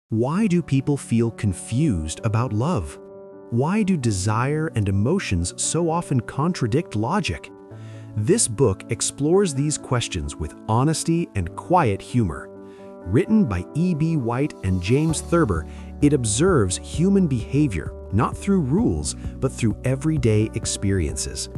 Why do people feel confused about love? Why do desire and emotions so often contradict logic? This book explores these questions with honesty and quiet humor. Written by E.B. White and James Thurber, it observes human behavior, not through rules, but through everyday experiences.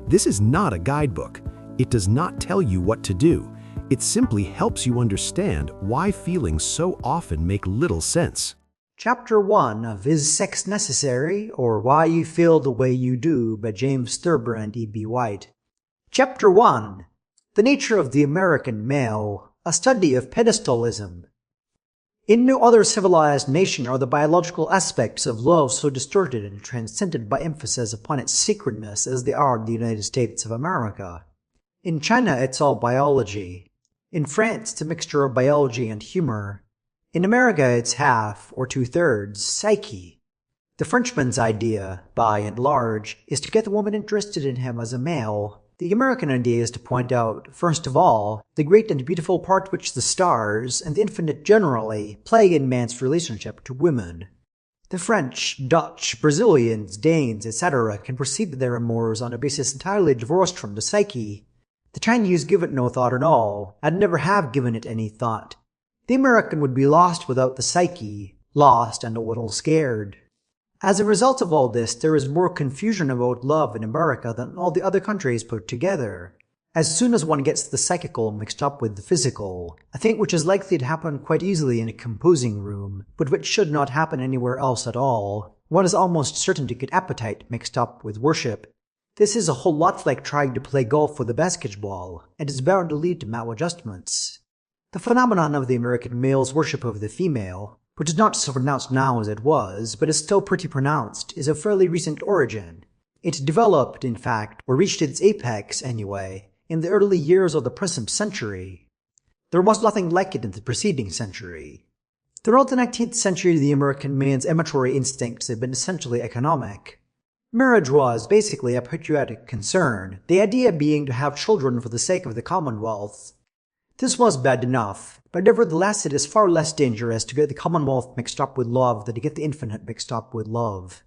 This is not a guidebook. It does not tell you what to do. It simply helps you understand why feelings so often make little sense. Chapter 1 of Is Sex Necessary, or Why You Feel the Way You Do by James Thurber and E.B. White. Chapter 1. The Nature of the American Male, a Study of Pedestalism. In no other civilized nation are the biological aspects of love so distorted and transcended by emphasis upon its sacredness as they are in the United States of America. In China, it's all biology. In France, it's a mixture of biology and humor. In America, it's half, or two-thirds, psyche. The Frenchman's idea, by and large, is to get the woman interested in him as a male. The American idea is to point out, first of all, the great and beautiful part which the stars, and the infinite generally, play in man's relationship to women. The French, Dutch, Brazilians, Danes, etc. can perceive their amours on a basis entirely divorced from the psyche. The Chinese give it no thought at all, and never have given it any thought. The American would be lost without the psyche, lost and a little scared. As a result of all this, there is more confusion about love in America than all the other countries put together. As soon as one gets the psychical mixed up with the physical, a thing which is likely to happen quite easily in a composing room, but which should not happen anywhere else at all, one is almost certain to get appetite mixed up with worship. This is a whole lot like trying to play golf with a basketball, and is bound to lead to maladjustments. The phenomenon of the American male's worship of the female, which is not so pronounced now as it was, but is still pretty pronounced, is of fairly recent origin. It developed, in fact, or reached its apex, anyway, in the early years of the present century. There was nothing like it in the preceding century. Throughout the 19th century, the American man's amatory instincts have been essentially economic. Marriage was basically a patriotic concern, the idea being to have children for the sake of the Commonwealth. This was bad enough, but nevertheless it is far less dangerous to get the Commonwealth mixed up with love than to get the infinite mixed up with love.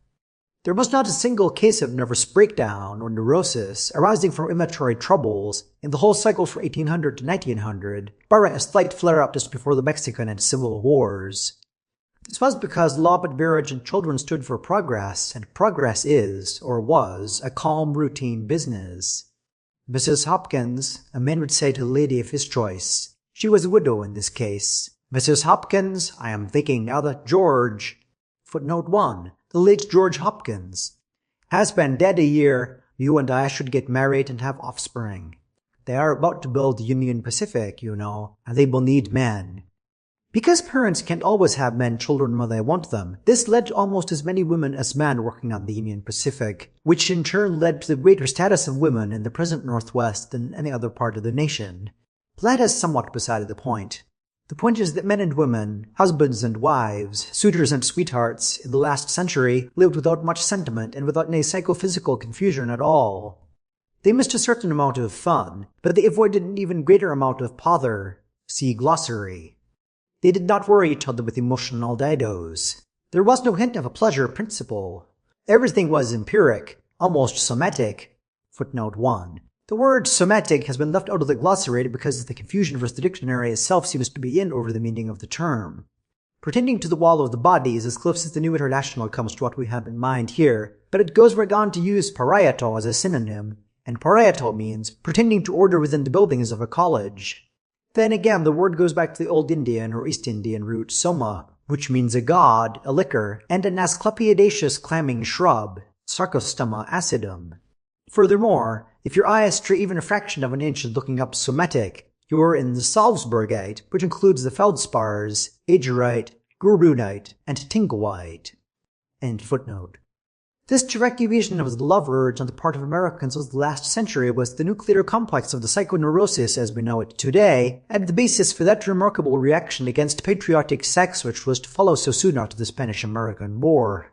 There was not a single case of nervous breakdown or neurosis arising from immaturity troubles in the whole cycle from 1800 to 1900, barring a slight flare-up just before the Mexican and Civil Wars. This was because love and marriage and children stood for progress, and progress is, or was, a calm, routine business. Mrs. Hopkins, a man would say to the lady of his choice. She was a widow in this case. Mrs. Hopkins, I am thinking now that George, footnote 1, the late George Hopkins, has been dead a year, you and I should get married and have offspring. They are about to build the Union Pacific, you know, and they will need men. Because parents can't always have men children when they want them, this led to almost as many women as men working on the Union Pacific, which in turn led to the greater status of women in the present Northwest than any other part of the nation. But that is somewhat beside the point. The point is that men and women, husbands and wives, suitors and sweethearts, in the last century lived without much sentiment and without any psychophysical confusion at all. They missed a certain amount of fun, but they avoided an even greater amount of pother. See glossary. They did not worry each other with emotional didos. There was no hint of a pleasure principle. Everything was empiric, almost somatic. Footnote 1. The word somatic has been left out of the glossary because the confusion versus the dictionary itself seems to be in over the meaning of the term. Pretending to the wall of the body is as close as the New International comes to what we have in mind here, but it goes right on to use parietal as a synonym, and parietal means pretending to order within the buildings of a college. Then again, the word goes back to the Old Indian or East Indian root soma, which means a god, a liquor, and an asclepiadaceous clamming shrub, Sarcostoma acidum. Furthermore, if your eye stray even a fraction of an inch in looking up somatic, you are in the Salzburgite, which includes the feldspars, agerite, grubunite, and tingelite. End footnote. This direct evasion of the love urge on the part of Americans of the last century was the nuclear complex of the psychoneurosis as we know it today, and the basis for that remarkable reaction against patriotic sex which was to follow so soon after the Spanish-American War.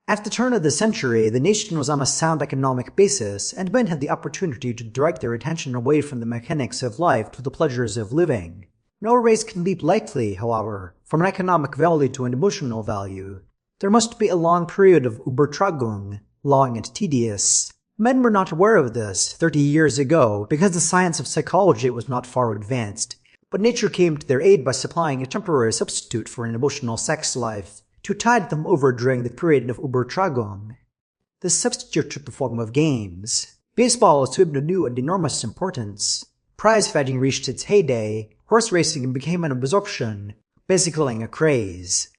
At the turn of the century, the nation was on a sound economic basis, and men had the opportunity to direct their attention away from the mechanics of life to the pleasures of living. No race can leap lightly, however, from an economic value to an emotional value. There must be a long period of Übertragung, long and tedious. Men were not aware of this 30 years ago because the science of psychology was not far advanced, but nature came to their aid by supplying a temporary substitute for an emotional sex life to tide them over during the period of Übertragung. This substitute took the form of games. Baseball assumed a new and enormous importance. Prize fighting reached its heyday. Horse racing became an absorption, basically a craze.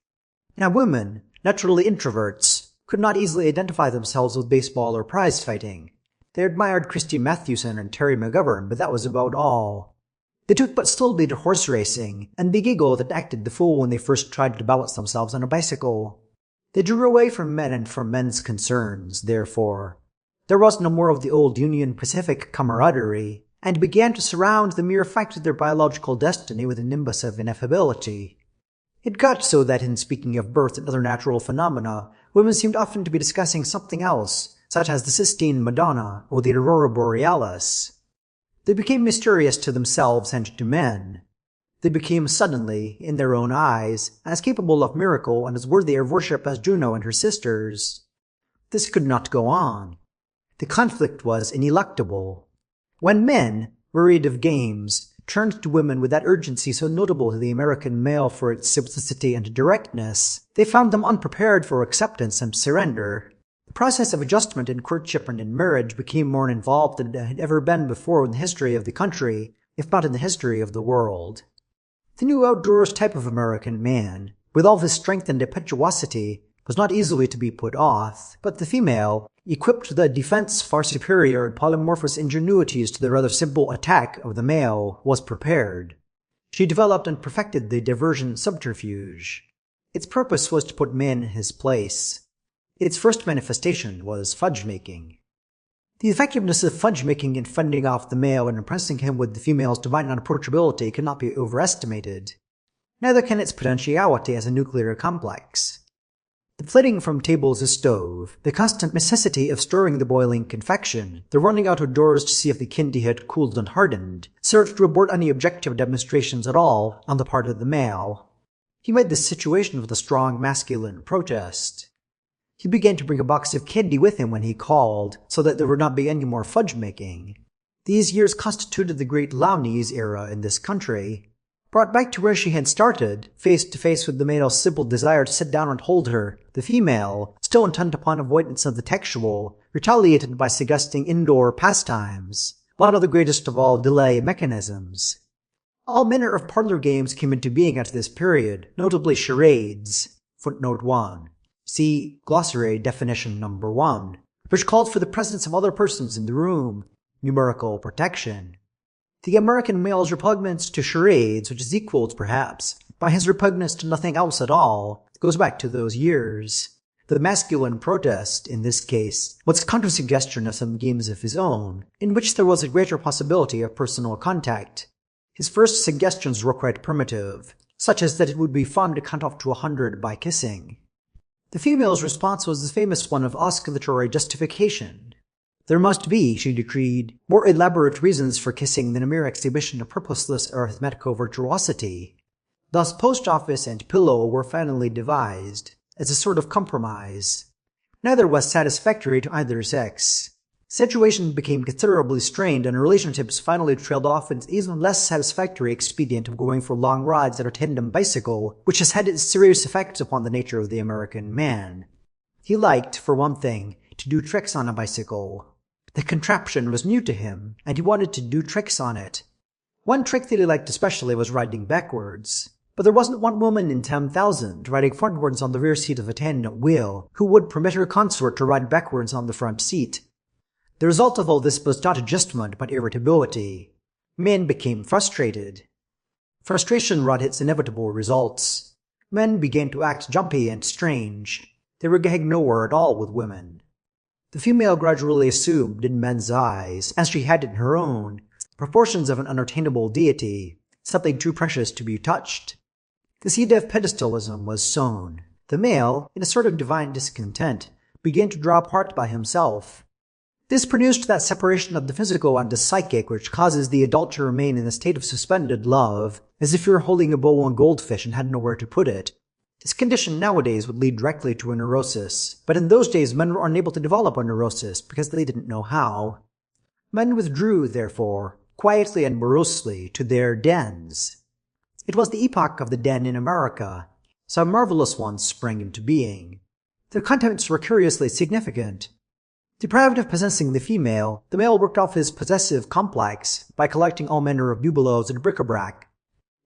Now women, naturally introverts, could not easily identify themselves with baseball or prize fighting. They admired Christy Mathewson and Terry McGovern, but that was about all. They took but slowly to horse racing, and they giggled and acted the fool when they first tried to balance themselves on a bicycle. They drew away from men and from men's concerns, therefore. There was no more of the old Union Pacific camaraderie, and began to surround the mere fact of their biological destiny with a nimbus of ineffability. It got so that in speaking of birth and other natural phenomena, women seemed often to be discussing something else, such as the Sistine Madonna or the Aurora Borealis. They became mysterious to themselves and to men. They became suddenly, in their own eyes, as capable of miracle and as worthy of worship as Juno and her sisters. This could not go on. The conflict was ineluctable. When men, wearied of games, turned to women with that urgency so notable to the American male for its simplicity and directness, they found them unprepared for acceptance and surrender. The process of adjustment in courtship and in marriage became more involved than it had ever been before in the history of the country, if not in the history of the world. The new outdoors type of American man, with all his strength and impetuosity, was not easily to be put off, but the female, equipped with a defense far superior in polymorphous ingenuities to the rather simple attack of the male, was prepared. She developed and perfected the diversion subterfuge. Its purpose was to put man in his place. Its first manifestation was fudge-making. The effectiveness of fudge-making in fending off the male and impressing him with the female's divine unapproachability cannot be overestimated. Neither can its potentiality as a nuclear complex. The flitting from table to stove, the constant necessity of stirring the boiling confection, the running out of doors to see if the candy had cooled and hardened, served to abort any objective demonstrations at all on the part of the male. He made this situation with a strong masculine protest. He began to bring a box of candy with him when he called, so that there would not be any more fudge-making. These years constituted the great Lowndes era in this country. Brought back to where she had started, face to face with the male's simple desire to sit down and hold her, the female, still intent upon avoidance of the textual, retaliated by suggesting indoor pastimes, one of the greatest of all delay mechanisms. All manner of parlor games came into being at this period, notably charades. Footnote 1. See glossary definition number 1, which called for the presence of other persons in the room, numerical protection. The American male's repugnance to charades, which is equaled, perhaps, by his repugnance to nothing else at all, goes back to those years. The masculine protest, in this case, was counter-suggestion of some games of his own, in which there was a greater possibility of personal contact. His first suggestions were quite primitive, such as that it would be fun to count off to 100 by kissing. The female's response was the famous one of osculatory justification. There must be, she decreed, more elaborate reasons for kissing than a mere exhibition of purposeless arithmetical virtuosity. Thus post office and pillow were finally devised, as a sort of compromise. Neither was satisfactory to either sex. Situation became considerably strained and relationships finally trailed off into the even less satisfactory expedient of going for long rides on a tandem bicycle, which has had its serious effects upon the nature of the American man. He liked, for one thing, to do tricks on a bicycle. The contraption was new to him, and he wanted to do tricks on it. One trick that he liked especially was riding backwards. But there wasn't one woman in 10,000 riding frontwards on the rear seat of a tandem wheel who would permit her consort to ride backwards on the front seat. The result of all this was not adjustment, but irritability. Men became frustrated. Frustration wrought its inevitable results. Men began to act jumpy and strange. They were gagged nowhere at all with women. The female gradually assumed, in men's eyes, as she had in her own, proportions of an unattainable deity, something too precious to be touched. The seed of pedestalism was sown. The male, in a sort of divine discontent, began to draw apart by himself. This produced that separation of the physical and the psychic which causes the adult to remain in a state of suspended love, as if you were holding a bowl of goldfish and had nowhere to put it. This condition nowadays would lead directly to a neurosis, but in those days men were unable to develop a neurosis because they didn't know how. Men withdrew, therefore, quietly and morosely, to their dens. It was the epoch of the den in America. Some marvelous ones sprang into being. Their contents were curiously significant. Deprived of possessing the male worked off his possessive complex by collecting all manner of bibelots and bric-a-brac.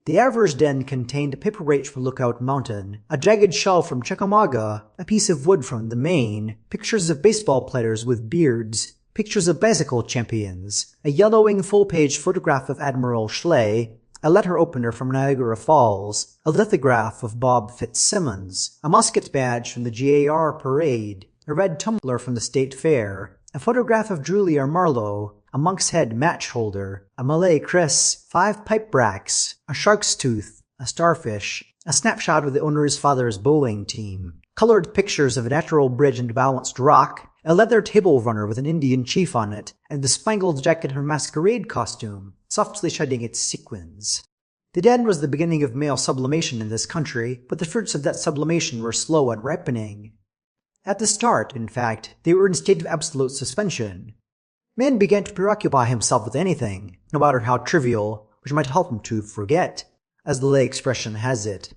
The average den contained a paperweight from Lookout Mountain, a jagged shell from Chickamauga, a piece of wood from the Maine, pictures of baseball players with beards, pictures of bicycle champions, a yellowing full-page photograph of Admiral Schley, a letter opener from Niagara Falls, a lithograph of Bob Fitzsimmons, a musket badge from the GAR parade, a red tumbler from the State Fair, a photograph of Julia Marlowe, a monk's head match holder, a Malay Chris, 5 pipe racks, a shark's tooth, a starfish, a snapshot of the owner's father's bowling team, colored pictures of a natural bridge and balanced rock, a leather table runner with an Indian chief on it, and the spangled jacket of a masquerade costume, softly shedding its sequins. The den was the beginning of male sublimation in this country, but the fruits of that sublimation were slow and ripening. At the start, in fact, they were in a state of absolute suspension. Man began to preoccupy himself with anything, no matter how trivial, which might help him to forget, as the lay expression has it.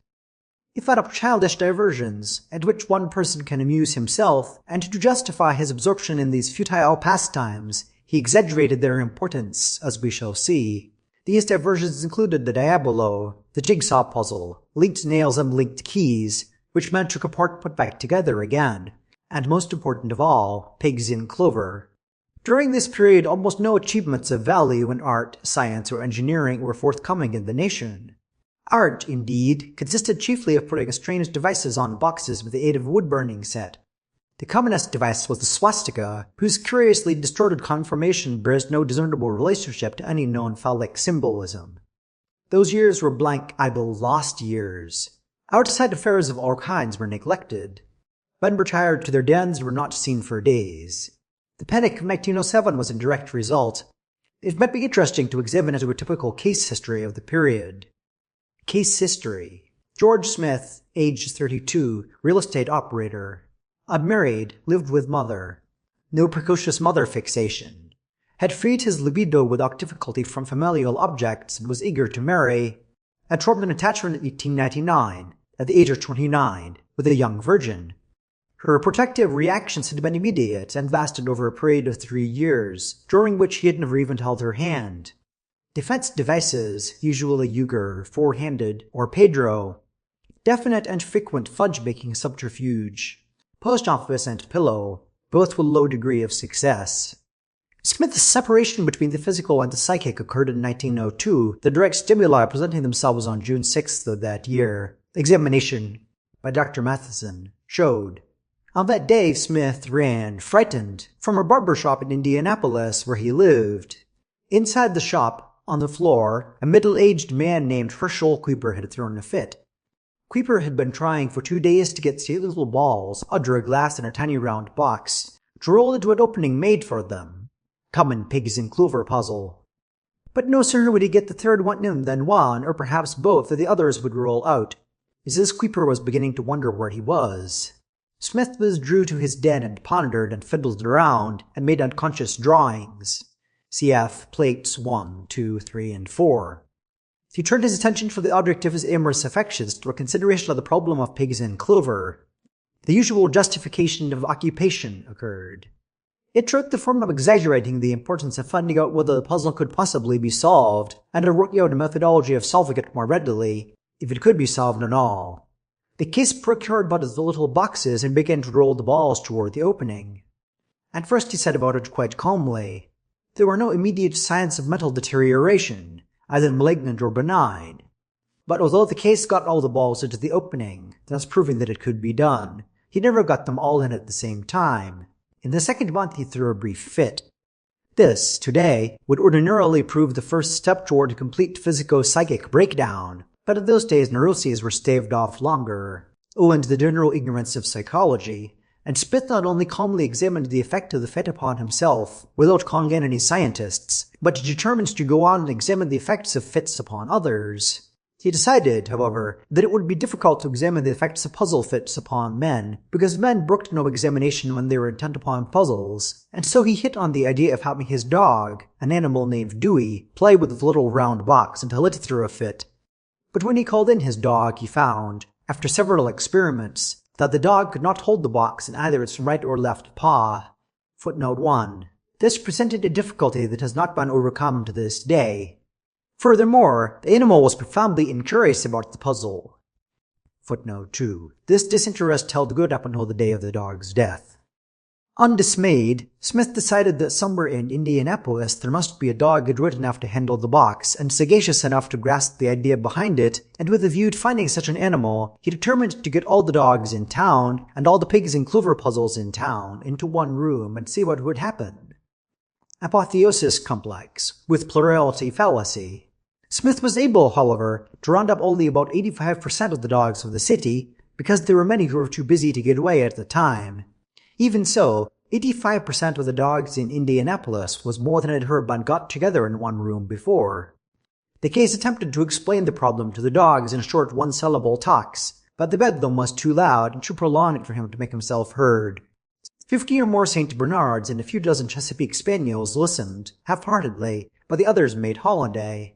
He thought up childish diversions, at which one person can amuse himself, and to justify his absorption in these futile pastimes, he exaggerated their importance, as we shall see. These diversions included the diabolo, the jigsaw puzzle, linked nails and linked keys, which men took apart and put back together again, and most important of all, pigs in clover. During this period, almost no achievements of value in art, science, or engineering were forthcoming in the nation. Art, indeed, consisted chiefly of putting strange devices on boxes with the aid of a wood-burning set. The commonest device was the swastika, whose curiously distorted conformation bears no discernible relationship to any known phallic symbolism. Those years were blank, idle, lost years. Outside affairs of all kinds were neglected. Men retired to their dens and were not seen for days. The Panic of 1907 was a direct result. It might be interesting to examine into a typical case history of the period. Case history. George Smith, age 32, real estate operator. Unmarried, lived with mother. No precocious mother fixation. Had freed his libido without difficulty from familial objects and was eager to marry. Had formed an attachment in 1899, at the age of 29, with a young virgin. Her protective reactions had been immediate and lasted over a period of 3 years, during which he had never even held her hand. Defense devices, usually Uger, four-handed, or Pedro. Definite and frequent fudge-making subterfuge. Post office and pillow, both with low degree of success. Smith's separation between the physical and the psychic occurred in 1902, the direct stimuli presenting themselves on June 6th of that year. Examination by Dr. Matheson showed. On that day, Smith ran, frightened, from a barber shop in Indianapolis where he lived. Inside the shop, on the floor, a middle-aged man named Herschel Kuiper had thrown a fit. Kuiper had been trying for 2 days to get 3 little balls under a glass in a tiny round box, to roll into an opening made for them. Common pigs in clover puzzle. But no sooner would he get the third one in than one, or perhaps both, of the others would roll out. Mrs. Kuiper was beginning to wonder where he was. Smith withdrew to his den and pondered and fiddled around and made unconscious drawings. Cf. plates 1, 2, 3, and 4. He turned his attention from the object of his amorous affections to a consideration of the problem of pigs in clover. The usual justification of occupation occurred. It took the form of exaggerating the importance of finding out whether the puzzle could possibly be solved, and of working out a methodology of solving it more readily, if it could be solved at all. The case procured but the little boxes and began to roll the balls toward the opening. At first he set about it quite calmly. There were no immediate signs of mental deterioration, either malignant or benign. But although the case got all the balls into the opening, thus proving that it could be done, he never got them all in at the same time. In the second month he threw a brief fit. This, today, would ordinarily prove the first step toward a complete physico-psychic breakdown, but in those days neuroses were staved off longer. Owing to the general ignorance of psychology, and Smith not only calmly examined the effect of the fit upon himself, without calling in any scientists, but determined to go on and examine the effects of fits upon others. He decided, however, that it would be difficult to examine the effects of puzzle fits upon men, because men brooked no examination when they were intent upon puzzles, and so he hit on the idea of having his dog, an animal named Dewey, play with the little round box until it threw a fit. But when he called in his dog, he found, after several experiments, that the dog could not hold the box in either its right or left paw. Footnote 1. This presented a difficulty that has not been overcome to this day. Furthermore, the animal was profoundly incurious about the puzzle. Footnote 2. This disinterest held good up until the day of the dog's death. Undismayed, Smith decided that somewhere in Indianapolis there must be a dog adroit enough to handle the box and sagacious enough to grasp the idea behind it, and with a view to finding such an animal, he determined to get all the dogs in town and all the pigs and clover puzzles in town into one room and see what would happen. Apotheosis complex, with plurality fallacy. Smith was able, however, to round up only about 85% of the dogs of the city, because there were many who were too busy to get away at the time. Even so, 85% of the dogs in Indianapolis was more than had ever been got together in one room before. The case attempted to explain the problem to the dogs in short one-syllable talks, but the bedlam was too loud and too prolonged for him to make himself heard. 50 or more St. Bernards and a few dozen Chesapeake Spaniels listened, half-heartedly, but the others made holiday.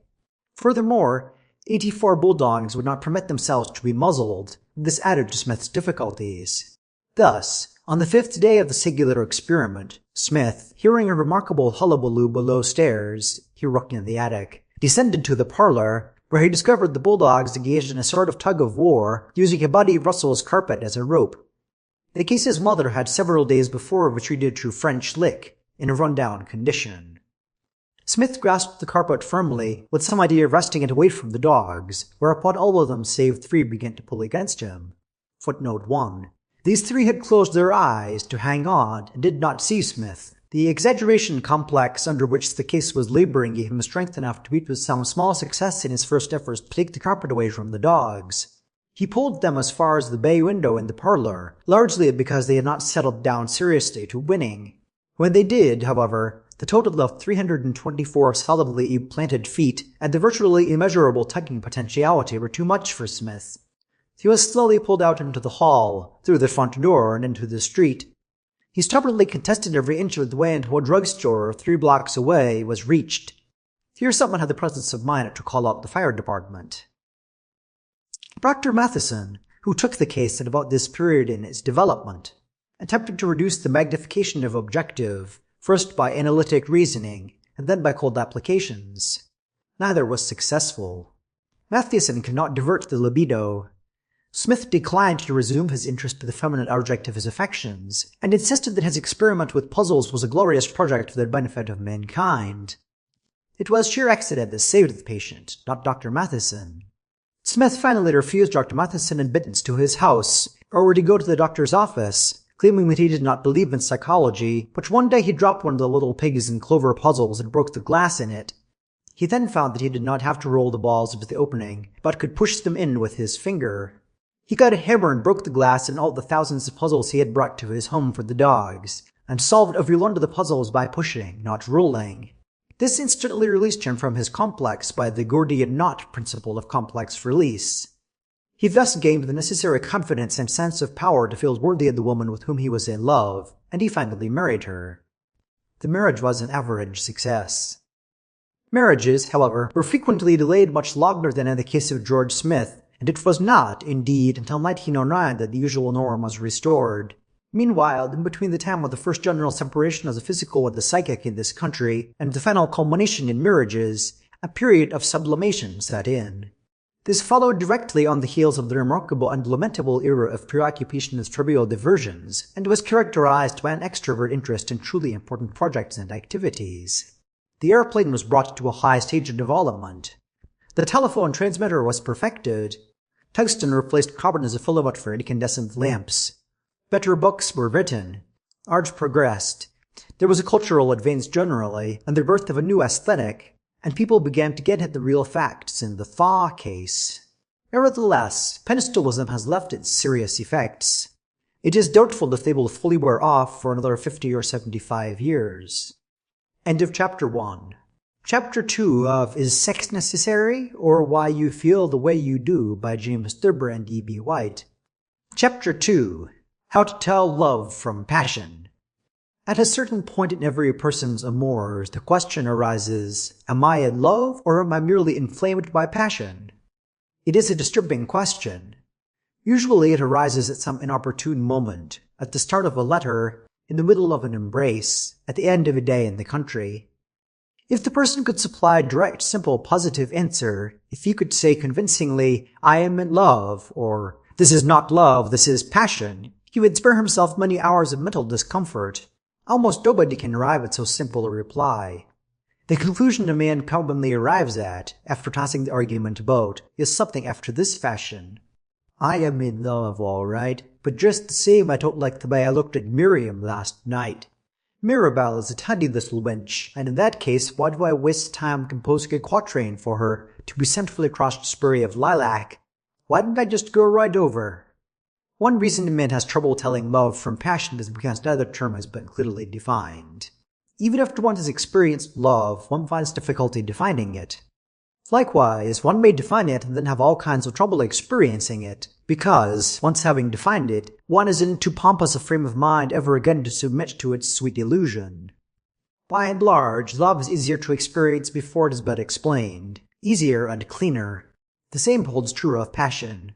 Furthermore, 84 bulldogs would not permit themselves to be muzzled. This added to Smith's difficulties. Thus, on the 5th day of the singular experiment, Smith, hearing a remarkable hullabaloo below stairs, he rooked in the attic, descended to the parlor, where he discovered the bulldogs engaged in a sort of tug-of-war, using a Buddy Russell's carpet as a rope. The case's mother had several days before retreated to French Lick, in a run-down condition. Smith grasped the carpet firmly, with some idea of wresting it away from the dogs, whereupon all of them save 3 began to pull against him. Footnote 1. These 3 had closed their eyes to hang on and did not see Smith. The exaggeration complex under which the case was laboring gave him strength enough to meet with some small success in his first efforts to take the carpet away from the dogs. He pulled them as far as the bay window in the parlor, largely because they had not settled down seriously to winning. When they did, however, the total of 324 solidly planted feet and the virtually immeasurable tugging potentiality were too much for Smith. He was slowly pulled out into the hall, through the front door, and into the street. He stubbornly contested every inch of the way until a drugstore 3 blocks away was reached. Here someone had the presence of mind to call out the fire department. Dr. Matheson, who took the case at about this period in its development, attempted to reduce the magnification of objective, first by analytic reasoning, and then by cold applications. Neither was successful. Matheson could not divert the libido. Smith declined to resume his interest in the feminine object of his affections, and insisted that his experiment with puzzles was a glorious project for the benefit of mankind. It was sheer accident that saved the patient, not Dr. Matheson. Smith finally refused Dr. Matheson admittance to his house, or would he go to the doctor's office, claiming that he did not believe in psychology, but one day he dropped one of the little pigs and clover puzzles and broke the glass in it. He then found that he did not have to roll the balls into the opening, but could push them in with his finger. He got a hammer and broke the glass in all the thousands of puzzles he had brought to his home for the dogs, and solved every one of the puzzles by pushing, not rolling. This instantly released him from his complex by the Gordian knot principle of complex release. He thus gained the necessary confidence and sense of power to feel worthy of the woman with whom he was in love, and he finally married her. The marriage was an average success. Marriages, however, were frequently delayed much longer than in the case of George Smith, and it was not, indeed, until 1909 that the usual norm was restored. Meanwhile, in between the time of the first general separation of the physical with the psychic in this country and the final culmination in marriages, a period of sublimation set in. This followed directly on the heels of the remarkable and lamentable era of preoccupation with trivial diversions, and was characterized by an extrovert interest in truly important projects and activities. The airplane was brought to a high stage of development. The telephone transmitter was perfected. Tungsten replaced carbon as a filament for incandescent lamps. Better books were written. Art progressed. There was a cultural advance generally, and the birth of a new aesthetic, and people began to get at the real facts in the Thaw case. Nevertheless, Penstalism has left its serious effects. It is doubtful if they will fully wear off for another 50 or 75 years. End of Chapter 1. Chapter 2 of Is Sex Necessary, or Why You Feel the Way You Do by James Thurber and E. White. Chapter 2. How to Tell Love from Passion. At a certain point in every person's amours, the question arises, am I in love or am I merely inflamed by passion? It is a disturbing question. Usually it arises at some inopportune moment, at the start of a letter, in the middle of an embrace, at the end of a day in the country. If the person could supply a direct, simple, positive answer, if he could say convincingly, I am in love, or this is not love, this is passion, he would spare himself many hours of mental discomfort. Almost nobody can arrive at so simple a reply. The conclusion a man commonly arrives at, after tossing the argument about, is something after this fashion. I am in love, all right, but just the same I don't like the way I looked at Miriam last night. Mirabelle is a tiny little wench, and in that case, why do I waste time composing a quatrain for her to be sent across the spray of lilac? Why didn't I just go right over? One reason a man has trouble telling love from passion is because neither term has been clearly defined. Even after one has experienced love, one finds difficulty defining it. Likewise, one may define it and then have all kinds of trouble experiencing it, because, once having defined it, one is in too pompous a frame of mind ever again to submit to its sweet illusion. By and large, love is easier to experience before it is but explained, easier and cleaner. The same holds true of passion.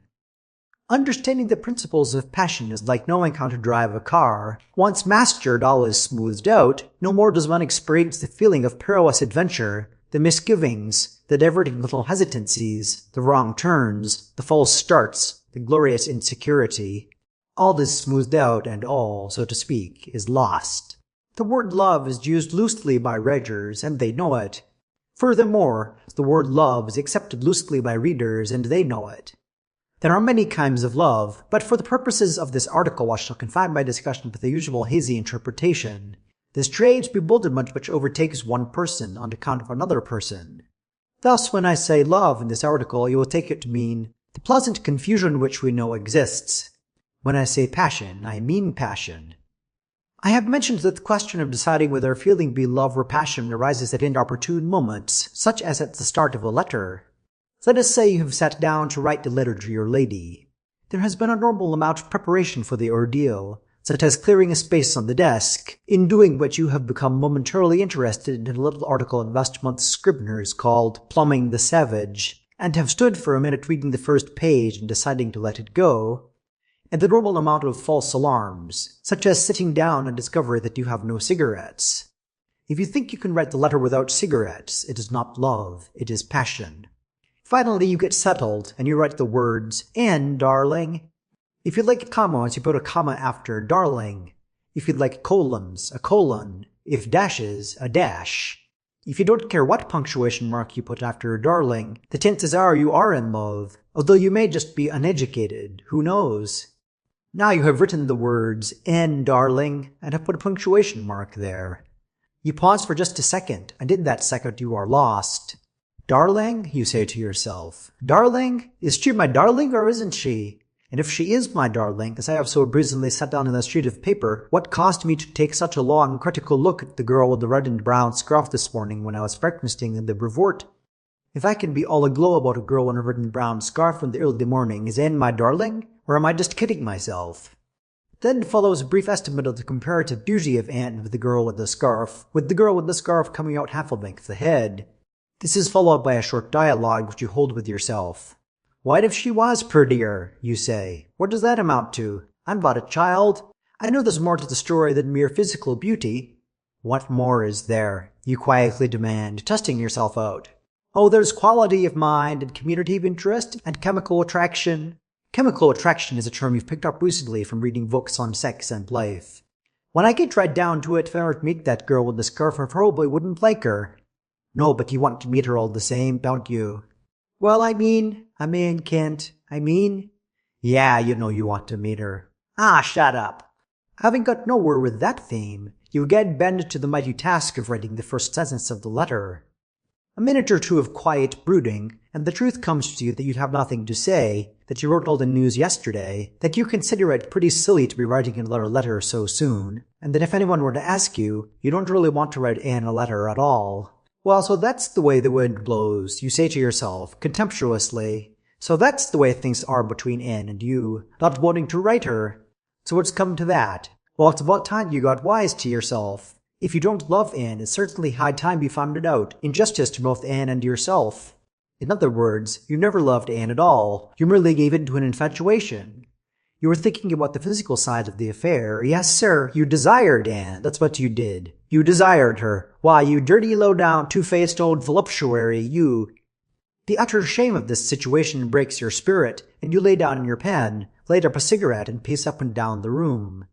Understanding the principles of passion is like knowing how to drive a car. Once mastered, all is smoothed out. No more does one experience the feeling of perilous adventure, the misgivings, the diverting little hesitancies, the wrong turns, the false starts, the glorious insecurity. All is smoothed out and all, so to speak, is lost. The word love is used loosely by writers, and they know it. Furthermore, the word love is accepted loosely by readers, and they know it. There are many kinds of love, but for the purposes of this article I shall confine my discussion to the usual hazy interpretation, the strange bewilderment which overtakes one person on account of another person. Thus, when I say love in this article, you will take it to mean the pleasant confusion which we know exists. When I say passion, I mean passion. I have mentioned that the question of deciding whether a feeling be love or passion arises at inopportune moments, such as at the start of a letter. Let us say you have sat down to write the letter to your lady. There has been a normal amount of preparation for the ordeal, such as clearing a space on the desk, in doing which you have become momentarily interested in a little article in Westmont's Scribner's called Plumbing the Savage, and have stood for a minute reading the first page and deciding to let it go, and the normal amount of false alarms, such as sitting down and discover that you have no cigarettes. If you think you can write the letter without cigarettes, it is not love, it is passion. Finally, you get settled, and you write the words, and, darling. If you like commas, you put a comma after darling. If you like colons, a colon. If dashes, a dash. If you don't care what punctuation mark you put after darling, the chances are you are in love, although you may just be uneducated, who knows? Now you have written the words, and darling, and have put a punctuation mark there. You pause for just a second, and in that second you are lost. Darling, you say to yourself. Darling? Is she my darling or isn't she? And if she is my darling, as I have so brazenly set down in a sheet of paper, what caused me to take such a long, critical look at the girl with the red and brown scarf this morning when I was breakfasting in the Brevoort? If I can be all aglow about a girl in a red and brown scarf in the early morning, is Anne my darling? Or am I just kidding myself? Then follows a brief estimate of the comparative beauty of Anne with the girl with the scarf coming out half a length ahead. This is followed by a short dialogue which you hold with yourself. What if she was prettier, you say? What does that amount to? I'm but a child. I know there's more to the story than mere physical beauty. What more is there? You quietly demand, testing yourself out. Oh, there's quality of mind and community of interest and chemical attraction. Chemical attraction is a term you've picked up recently from reading books on sex and life. When I get right down to it, if I were to meet that girl with the scarf, I probably wouldn't like her. No, but you want to meet her all the same, don't you? Well, I mean, Kent. Yeah, you know you want to meet her. Ah, shut up. Having got nowhere with that theme, you again bend to the mighty task of writing the first sentence of the letter. A minute or two of quiet brooding, and the truth comes to you that you have nothing to say, that you wrote all the news yesterday, that you consider it pretty silly to be writing another letter so soon, and that if anyone were to ask you, you don't really want to write Anne a letter at all. Well, so that's the way the wind blows, you say to yourself, contemptuously. So that's the way things are between Anne and you, not wanting to write her. So it's come to that. Well, it's about time you got wise to yourself. If you don't love Anne, it's certainly high time you found it out, in justice to both Anne and yourself. In other words, you never loved Anne at all. You merely gave in to an infatuation. You were thinking about the physical side of the affair. Yes, sir, you desired Anne. That's what you did. You desired her. Why, you dirty, low-down, two-faced old voluptuary, you. The utter shame of this situation breaks your spirit, and you lay down your pen, light up a cigarette, and pace up and down the room.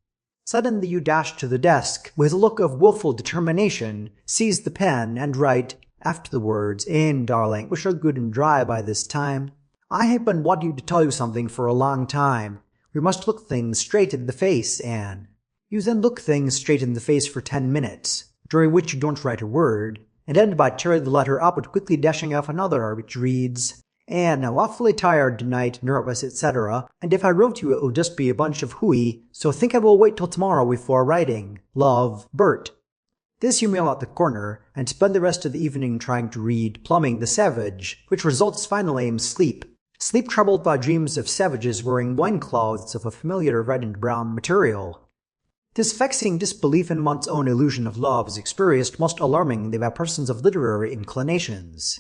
Suddenly you dash to the desk, with a look of willful determination, seize the pen, and write, after the words, Anne, darling, which are good and dry by this time, I have been wanting to tell you something for a long time. We must look things straight in the face, Anne. You then look things straight in the face for 10 minutes, during which you don't write a word, and end by tearing the letter up and quickly dashing off another, which reads, Anne, I'm awfully tired tonight, nervous, etc., and if I wrote you it will just be a bunch of hooey, so think I will wait till tomorrow before writing. Love, Bert. This you mail at the corner, and spend the rest of the evening trying to read Plumbing the Savage, which results finally in sleep. Sleep troubled by dreams of savages wearing loincloths of a familiar red and brown material. This vexing disbelief in one's own illusion of love is experienced most alarmingly by persons of literary inclinations.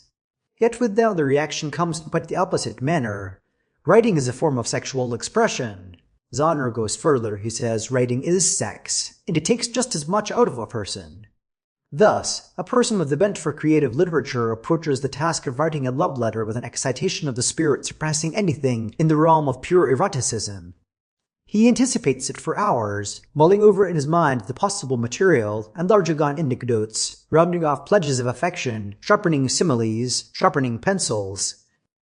Yet with them the reaction comes in quite the opposite manner. Writing is a form of sexual expression. Zahner goes further, he says writing is sex, and it takes just as much out of a person. Thus, a person with the bent for creative literature approaches the task of writing a love letter with an excitation of the spirit surpassing anything in the realm of pure eroticism. He anticipates it for hours, mulling over in his mind the possible material, enlarging on anecdotes, rounding off pledges of affection, sharpening similes, sharpening pencils.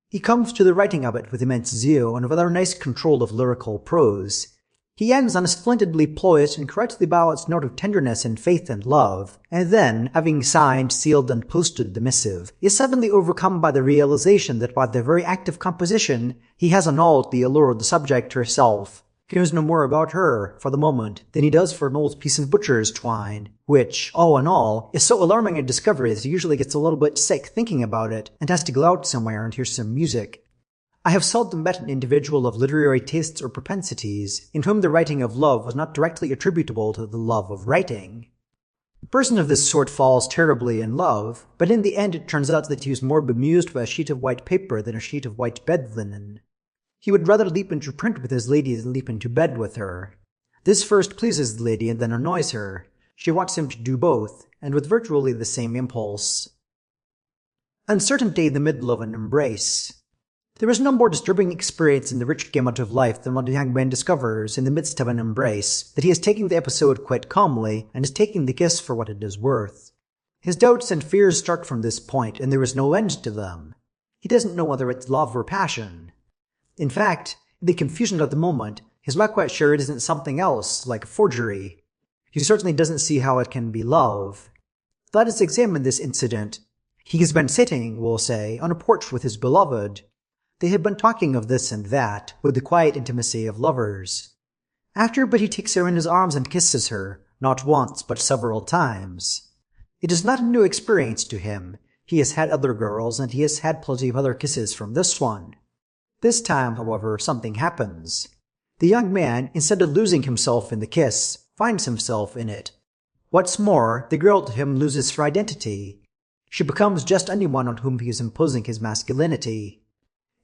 He comes to the writing of it with immense zeal and with a nice control of lyrical prose. He ends on a splendidly poised and correctly balanced note of tenderness and faith and love, and then, having signed, sealed, and posted the missive, is suddenly overcome by the realization that by the very act of composition, he has annulled the allure of the subject herself. He knows no more about her, for the moment, than he does for an old piece of butcher's twine, which, all in all, is so alarming a discovery that he usually gets a little bit sick thinking about it, and has to go out somewhere and hear some music. I have seldom met an individual of literary tastes or propensities in whom the writing of love was not directly attributable to the love of writing. A person of this sort falls terribly in love, but in the end it turns out that he was more bemused by a sheet of white paper than a sheet of white bed linen. He would rather leap into print with his lady than leap into bed with her. This first pleases the lady and then annoys her. She wants him to do both, and with virtually the same impulse. Uncertainty in the middle of an embrace. There is no more disturbing experience in the rich gamut of life than when a young man discovers, in the midst of an embrace, that he is taking the episode quite calmly, and is taking the kiss for what it is worth. His doubts and fears start from this point, and there is no end to them. He doesn't know whether it's love or passion. In fact, in the confusion of the moment, he's not quite sure it isn't something else, like forgery. He certainly doesn't see how it can be love. Let us examine this incident. He has been sitting, we'll say, on a porch with his beloved. They have been talking of this and that, with the quiet intimacy of lovers. After but he takes her in his arms and kisses her, not once but several times. It is not a new experience to him. He has had other girls, and he has had plenty of other kisses from this one. This time, however, something happens. The young man, instead of losing himself in the kiss, finds himself in it. What's more, the girl to him loses her identity. She becomes just anyone on whom he is imposing his masculinity.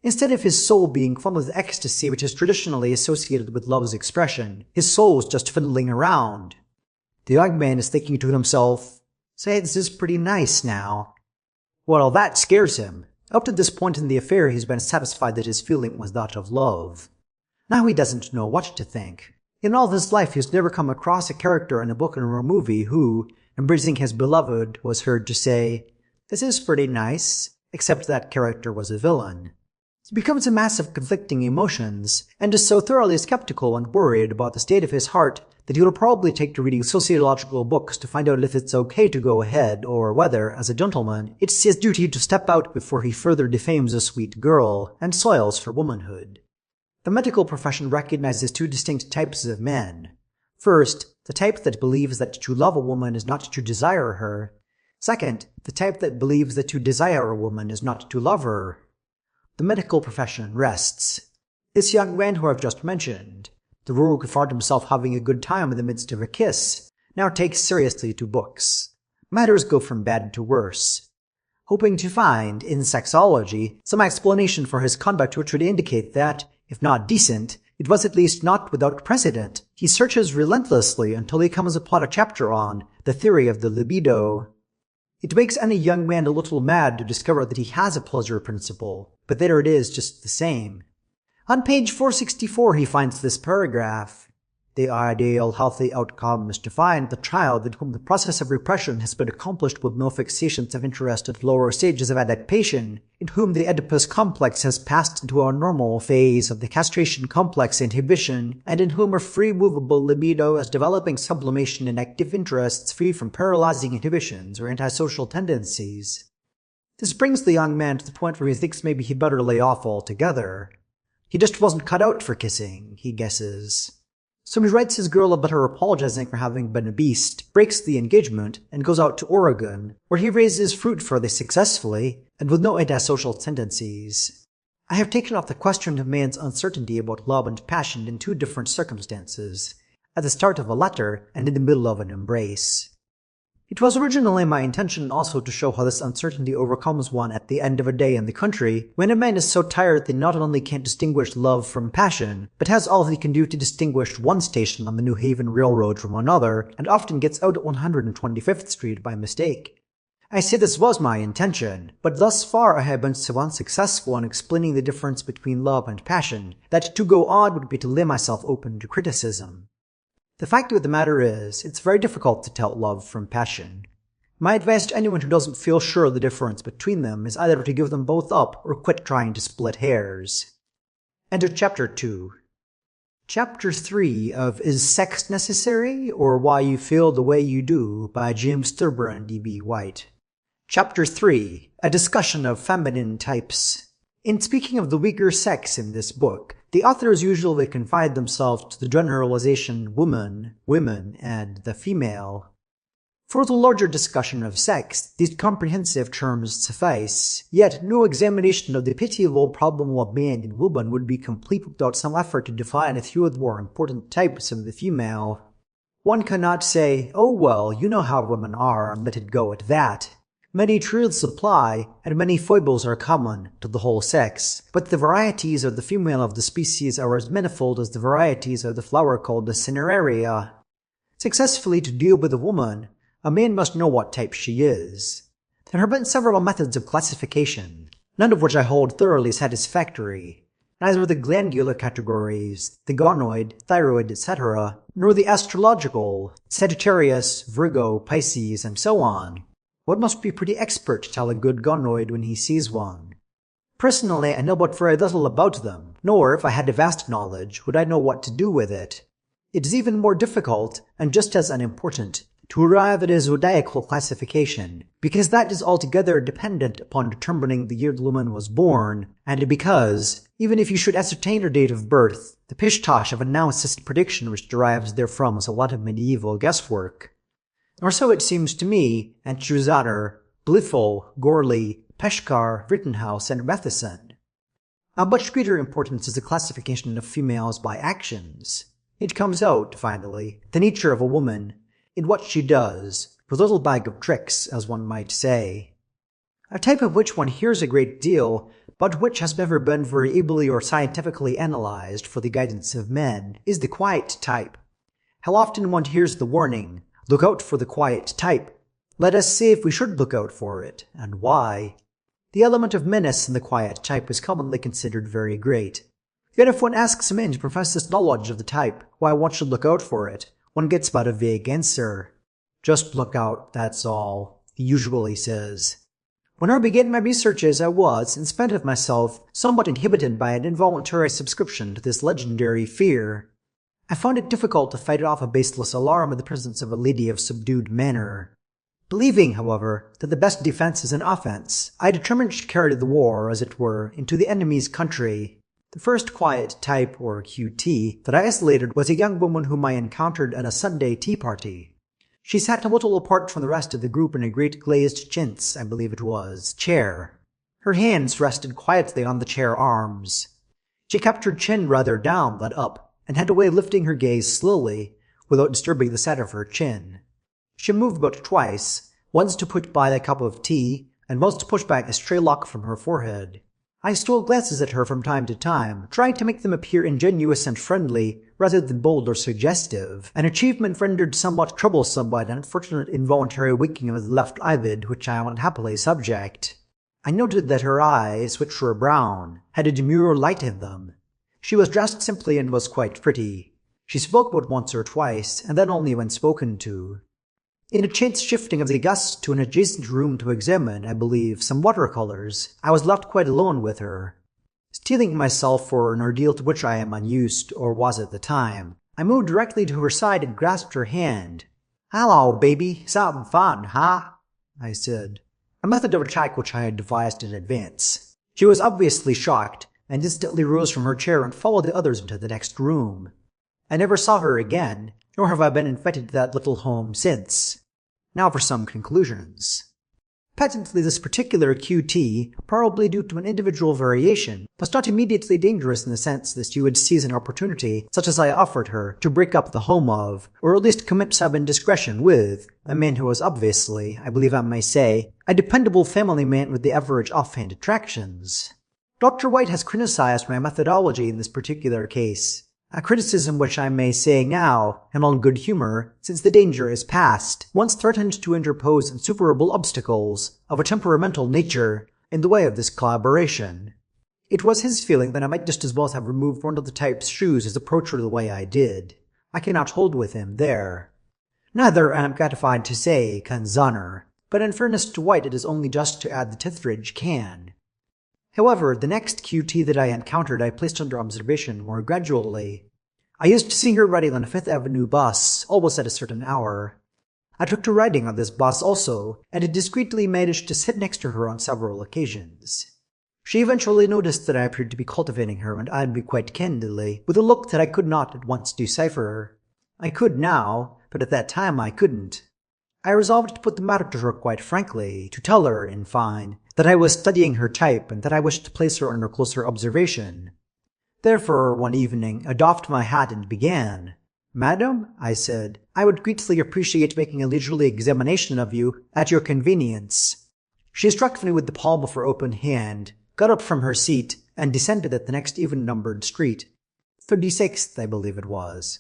Instead of his soul being full of the ecstasy which is traditionally associated with love's expression, his soul is just fiddling around. The young man is thinking to himself, "Say, this is pretty nice now." Well, that scares him. Up to this point in the affair, he's been satisfied that his feeling was that of love. Now he doesn't know what to think. In all his life, he's never come across a character in a book or a movie who, embracing his beloved, was heard to say, "This is pretty nice," except that character was a villain. He becomes a mass of conflicting emotions, and is so thoroughly skeptical and worried about the state of his heart that he will probably take to reading sociological books to find out if it's okay to go ahead, or whether, as a gentleman, it's his duty to step out before he further defames a sweet girl, and soils her womanhood. The medical profession recognizes two distinct types of men. First, the type that believes that to love a woman is not to desire her. Second, the type that believes that to desire a woman is not to love her. The medical profession rests. This young man who I've just mentioned, the rogue who found himself having a good time in the midst of a kiss, now takes seriously to books. Matters go from bad to worse. Hoping to find, in sexology, some explanation for his conduct which would indicate that, if not decent, it was at least not without precedent, he searches relentlessly until he comes upon a chapter on the theory of the libido. It makes any young man a little mad to discover that he has a pleasure principle, but there it is just the same. On page 464 he finds this paragraph. The ideal healthy outcome is to find the child in whom the process of repression has been accomplished with no fixations of interest at lower stages of adaptation, in whom the Oedipus complex has passed into a normal phase of the castration complex inhibition, and in whom a free movable libido is developing sublimation in active interests free from paralyzing inhibitions or antisocial tendencies. This brings the young man to the point where he thinks maybe he'd better lay off altogether. He just wasn't cut out for kissing, he guesses. So he writes his girl a letter apologizing for having been a beast, breaks the engagement, and goes out to Oregon, where he raises fruit fairly successfully, and with no antisocial tendencies. I have taken up the question of man's uncertainty about love and passion in two different circumstances, at the start of a letter and in the middle of an embrace. It was originally my intention also to show how this uncertainty overcomes one at the end of a day in the country, when a man is so tired that he not only can't distinguish love from passion, but has all he can do to distinguish one station on the New Haven Railroad from another, and often gets out at 125th Street by mistake. I say this was my intention, but thus far I have been so unsuccessful in explaining the difference between love and passion, that to go on would be to lay myself open to criticism. The fact of the matter is, it's very difficult to tell love from passion. My advice to anyone who doesn't feel sure of the difference between them is either to give them both up or quit trying to split hairs. Enter Chapter 2. Chapter 3 of Is Sex Necessary, or Why You Feel the Way You Do by James Thurber and E. White. Chapter 3. A Discussion of Feminine Types. In speaking of the weaker sex in this book, the authors usually confine themselves to the generalization woman, women, and the female. For the larger discussion of sex, these comprehensive terms suffice, yet no examination of the pitiable problem of man and woman would be complete without some effort to define a few of the more important types of the female. One cannot say, oh well, you know how women are, and let it go at that. Many truths apply, and many foibles are common to the whole sex, but the varieties of the female of the species are as manifold as the varieties of the flower called the cineraria. Successfully to deal with a woman, a man must know what type she is. There have been several methods of classification, none of which I hold thoroughly satisfactory. Neither the glandular categories, the gonoid, thyroid, etc., nor the astrological, Sagittarius, Virgo, Pisces, and so on. One must be pretty expert to tell a good gonoid when he sees one. Personally, I know but very little about them, nor, if I had a vast knowledge, would I know what to do with it. It is even more difficult, and just as unimportant, to arrive at a zodiacal classification, because that is altogether dependent upon determining the year the woman was born, and because, even if you should ascertain her date of birth, the pish-tosh of a now-assisted prediction which derives therefrom is a lot of medieval guesswork. Or so it seems to me, and Truzaner, Bliffel, Gorley, Peshkar, Rittenhouse, and Matheson. Of much greater importance is the classification of females by actions. It comes out, finally, the nature of a woman, in what she does, her little bag of tricks, as one might say. A type of which one hears a great deal, but which has never been very ably or scientifically analyzed for the guidance of men, is the quiet type. How often one hears the warning, look out for the quiet type. Let us see if we should look out for it, and why. The element of menace in the quiet type is commonly considered very great. Yet if one asks a man to profess this knowledge of the type, why one should look out for it, one gets but a vague answer. Just look out, that's all, he usually says. When I began my researches, I was, in spite of myself, somewhat inhibited by an involuntary subscription to this legendary fear. I found it difficult to fight off a baseless alarm in the presence of a lady of subdued manner. Believing, however, that the best defense is an offense, I determined to carry the war, as it were, into the enemy's country. The first quiet type, or QT, that I isolated was a young woman whom I encountered at a Sunday tea party. She sat a little apart from the rest of the group in a great glazed chintz, I believe it was, chair. Her hands rested quietly on the chair arms. She kept her chin rather down but up, and had a way of lifting her gaze slowly, without disturbing the set of her chin. She moved but twice, once to put by a cup of tea, and once to push back a stray lock from her forehead. I stole glances at her from time to time, trying to make them appear ingenuous and friendly, rather than bold or suggestive, an achievement rendered somewhat troublesome by an unfortunate involuntary winking of the left eyelid which I am unhappily subject. I noted that her eyes, which were brown, had a demure light in them. She was dressed simply and was quite pretty. She spoke but once or twice, and then only when spoken to. In a chance shifting of the guests to an adjacent room to examine, I believe, some watercolors, I was left quite alone with her. Steeling myself for an ordeal to which I am unused, or was at the time, I moved directly to her side and grasped her hand. "Hello, baby. Something fun, huh?" I said, a method of attack which I had devised in advance. She was obviously shocked, and instantly rose from her chair and followed the others into the next room. I never saw her again, nor have I been invited to that little home since. Now for some conclusions. Patently this particular QT, probably due to an individual variation, was not immediately dangerous in the sense that she would seize an opportunity, such as I offered her, to break up the home of, or at least commit some indiscretion with, a man who was obviously, I believe I may say, a dependable family man with the average offhand attractions. Dr. White has criticized my methodology in this particular case, a criticism which I may say now, in all good humor, since the danger is past, once threatened to interpose insuperable obstacles, of a temperamental nature, in the way of this collaboration. It was his feeling that I might just as well have removed one of the type's shoes as approach her the way I did. I cannot hold with him there. Neither, I am gratified to say, can Zonner, but in fairness to White it is only just to add that Tithridge can. However, the next QT that I encountered I placed under observation more gradually. I used to see her riding on a Fifth Avenue bus, always at a certain hour. I took to riding on this bus also, and had discreetly managed to sit next to her on several occasions. She eventually noticed that I appeared to be cultivating her, and eyed me quite candidly, with a look that I could not at once decipher. I could now, but at that time I couldn't. I resolved to put the matter to her quite frankly, to tell her, in fine, that I was studying her type and that I wished to place her under closer observation. Therefore, one evening, I doffed my hat and began. "Madam," I said, "I would greatly appreciate making a leisurely examination of you, at your convenience." She struck me with the palm of her open hand, got up from her seat, and descended at the next even-numbered street. 36th, I believe it was.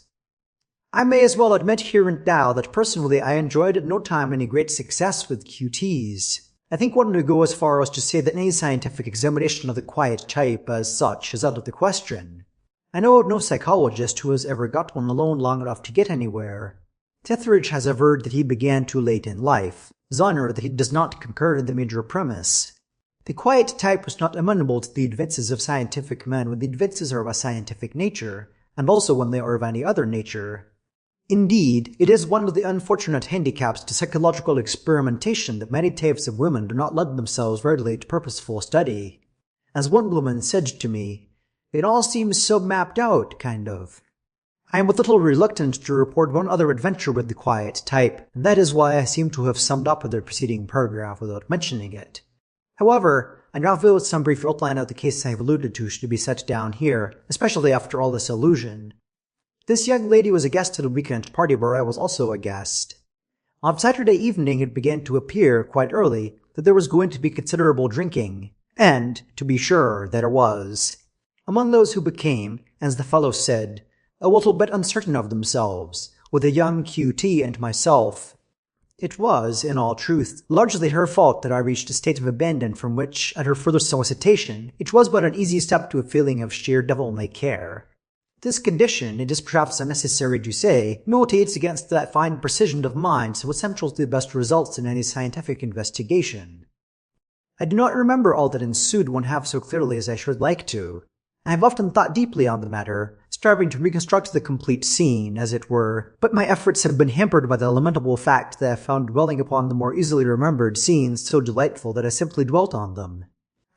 I may as well admit here and now that personally I enjoyed at no time any great success with QTs. I think one would go as far as to say that any scientific examination of the quiet type as such is out of the question. I know of no psychologist who has ever got one alone long enough to get anywhere. Tithridge has averred that he began too late in life. Zonner that he does not concur in the major premise. The quiet type was not amenable to the advances of scientific men when the advances are of a scientific nature, and also when they are of any other nature. Indeed, it is one of the unfortunate handicaps to psychological experimentation that many types of women do not lend themselves readily to purposeful study. As one woman said to me, "It all seems so mapped out, kind of." I am a little reluctant to report one other adventure with the quiet type, and that is why I seem to have summed up the preceding paragraph without mentioning it. However, I now feel some brief outline of the case I have alluded to should be set down here, especially after all this allusion. This young lady was a guest at a weekend party where I was also a guest. On Saturday evening it began to appear, quite early, that there was going to be considerable drinking, and, to be sure, there was. Among those who became, as the fellow said, a little bit uncertain of themselves, with a young QT and myself. It was, in all truth, largely her fault that I reached a state of abandon from which, at her further solicitation, it was but an easy step to a feeling of sheer devil-may-care. This condition, it is perhaps unnecessary to say, militates against that fine precision of mind so essential to the best results in any scientific investigation. I do not remember all that ensued one half so clearly as I should like to. I have often thought deeply on the matter, striving to reconstruct the complete scene, as it were, but my efforts have been hampered by the lamentable fact that I found dwelling upon the more easily remembered scenes so delightful that I simply dwelt on them.